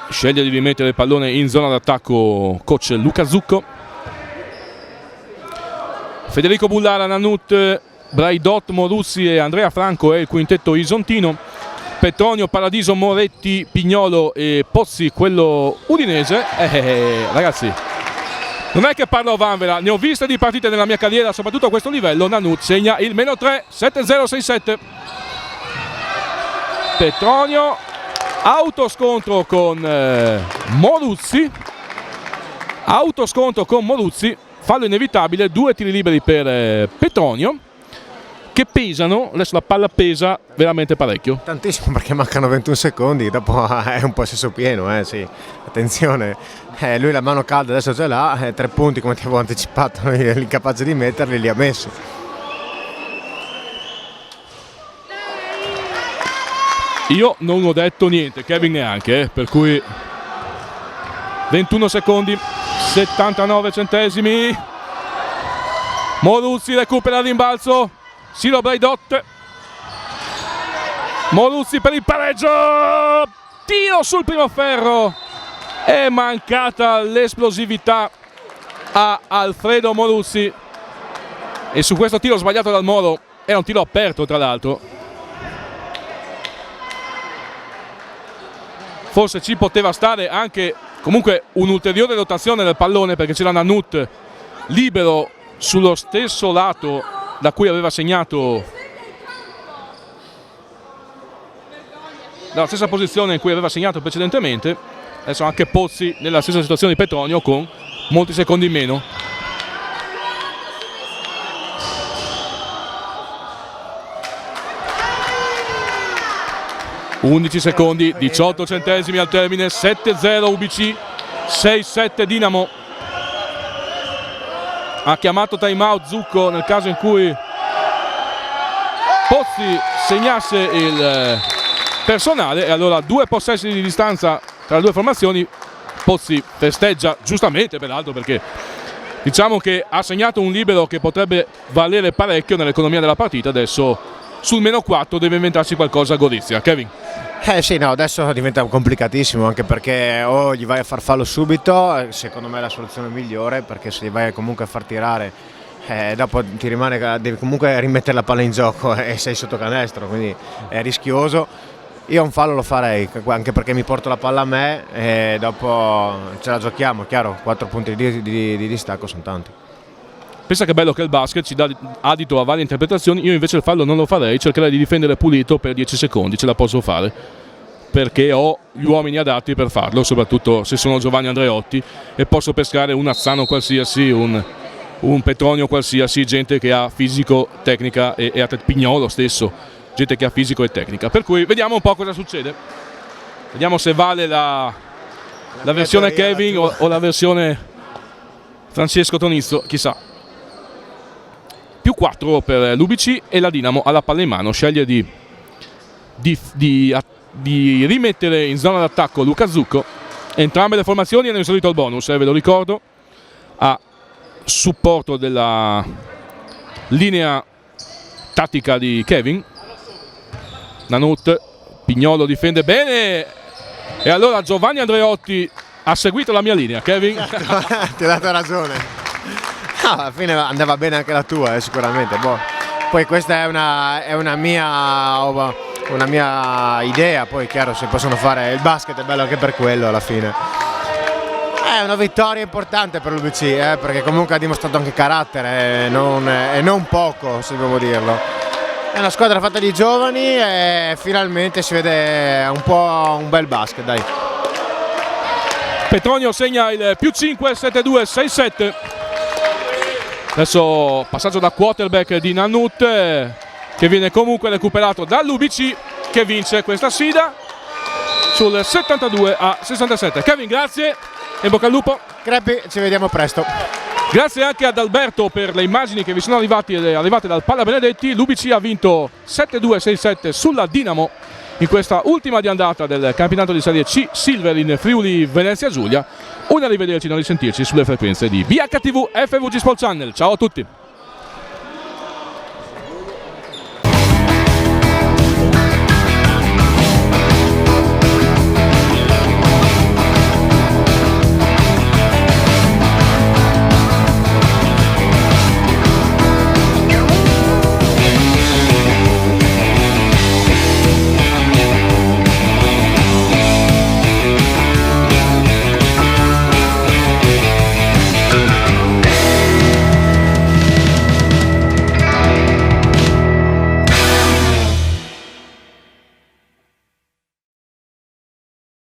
Sceglie di rimettere il pallone in zona d'attacco coach Luca Zucco. Federico Bullara, Nannut, Braidot, Moruzzi e Andrea Franco è il quintetto isontino. Petronio, Paradiso, Moretti, Pignolo e Pozzi quello udinese. Ragazzi, non è che parlo a vanvera, ne ho viste di partite nella mia carriera, soprattutto a questo livello. Nannut segna il -3, 7-0, 6-7. Petronio, autoscontro con Moruzzi, fallo inevitabile, 2 tiri liberi per Petronio, che pesano, adesso la palla pesa veramente parecchio. Tantissimo, perché mancano 21 secondi, dopo è un possesso pieno, sì. Attenzione, lui la mano calda adesso ce l'ha, 3 punti come ti avevo anticipato, l'incapace di metterli li ha messi. Io non ho detto niente, Kevin neanche, per cui 21 secondi, 79 centesimi. Moruzzi recupera il rimbalzo, Siro Braidot. Moruzzi per il pareggio, tiro sul primo ferro, è mancata l'esplosività a Alfredo Moruzzi e su questo tiro sbagliato dal Moro, era un tiro aperto tra l'altro, forse ci poteva stare anche comunque un'ulteriore rotazione del pallone, perché c'era Nanut libero sullo stesso lato da cui aveva segnato, dalla stessa posizione in cui aveva segnato precedentemente. Adesso anche Pozzi nella stessa situazione di Petronio con molti secondi in meno. (11 secondi, 18 centesimi al termine, 7-0 UBC, 6-7 Dinamo. Ha chiamato time out Zucco nel caso in cui Pozzi segnasse il personale, e allora 2 possessi di distanza tra le due formazioni. Pozzi festeggia giustamente peraltro, perché diciamo che ha segnato un libero che potrebbe valere parecchio nell'economia della partita. Adesso sul -4 deve inventarsi qualcosa a Gorizia. Kevin. Sì, no, adesso diventa complicatissimo, anche perché o gli vai a far fallo subito, secondo me è la soluzione migliore, perché se gli vai comunque a far tirare, dopo ti rimane, devi comunque rimettere la palla in gioco e sei sotto canestro, quindi è rischioso. Io un fallo lo farei, anche perché mi porto la palla a me e dopo ce la giochiamo, chiaro, 4 punti di distacco sono tanti. Pensa che bello che il basket ci dà adito a varie interpretazioni. Io invece il fallo non lo farei, cercherei di difendere pulito per 10 secondi, ce la posso fare, perché ho gli uomini adatti per farlo, soprattutto se sono Giovanni Andreotti, e posso pescare un Azzano qualsiasi, un Petronio qualsiasi, gente che ha fisico, tecnica e Pignolo stesso, gente che ha fisico e tecnica. Per cui vediamo un po' cosa succede, vediamo se vale la versione Kevin o la versione Francesco Tonizzo, chissà. +4 per l'UBC e la Dinamo alla palla in mano sceglie di rimettere in zona d'attacco Luca Zucco. Entrambe le formazioni hanno inserito il bonus, ve lo ricordo, a supporto della linea tattica di Kevin. Nanut, Pignolo difende bene, e allora Giovanni Andreotti ha seguito la mia linea. Kevin. Ti ho dato ragione. No, alla fine andava bene anche la tua, sicuramente. Poi questa è una mia idea, poi chiaro, se possono fare il basket è bello anche per quello alla fine. È una vittoria importante per l'UBC, perché comunque ha dimostrato anche carattere, e non poco, se dobbiamo dirlo. È una squadra fatta di giovani e finalmente si vede un po' un bel basket, dai. Petronio segna il +5, 7-2, 6-7. Adesso passaggio da quarterback di Nanut, che viene comunque recuperato dall'UBC, che vince questa sfida sul 72-67. Kevin, grazie e bocca al lupo. Crepi, ci vediamo presto. Grazie anche ad Alberto per le immagini che vi sono arrivate dal Palla Benedetti. L'UBC ha vinto 7-2-6-7 sulla Dinamo in questa ultima di andata del campionato di Serie C Silver in Friuli Venezia Giulia. Un arrivederci, non risentirci sulle frequenze di BHTV FVG Sport Channel. Ciao a tutti!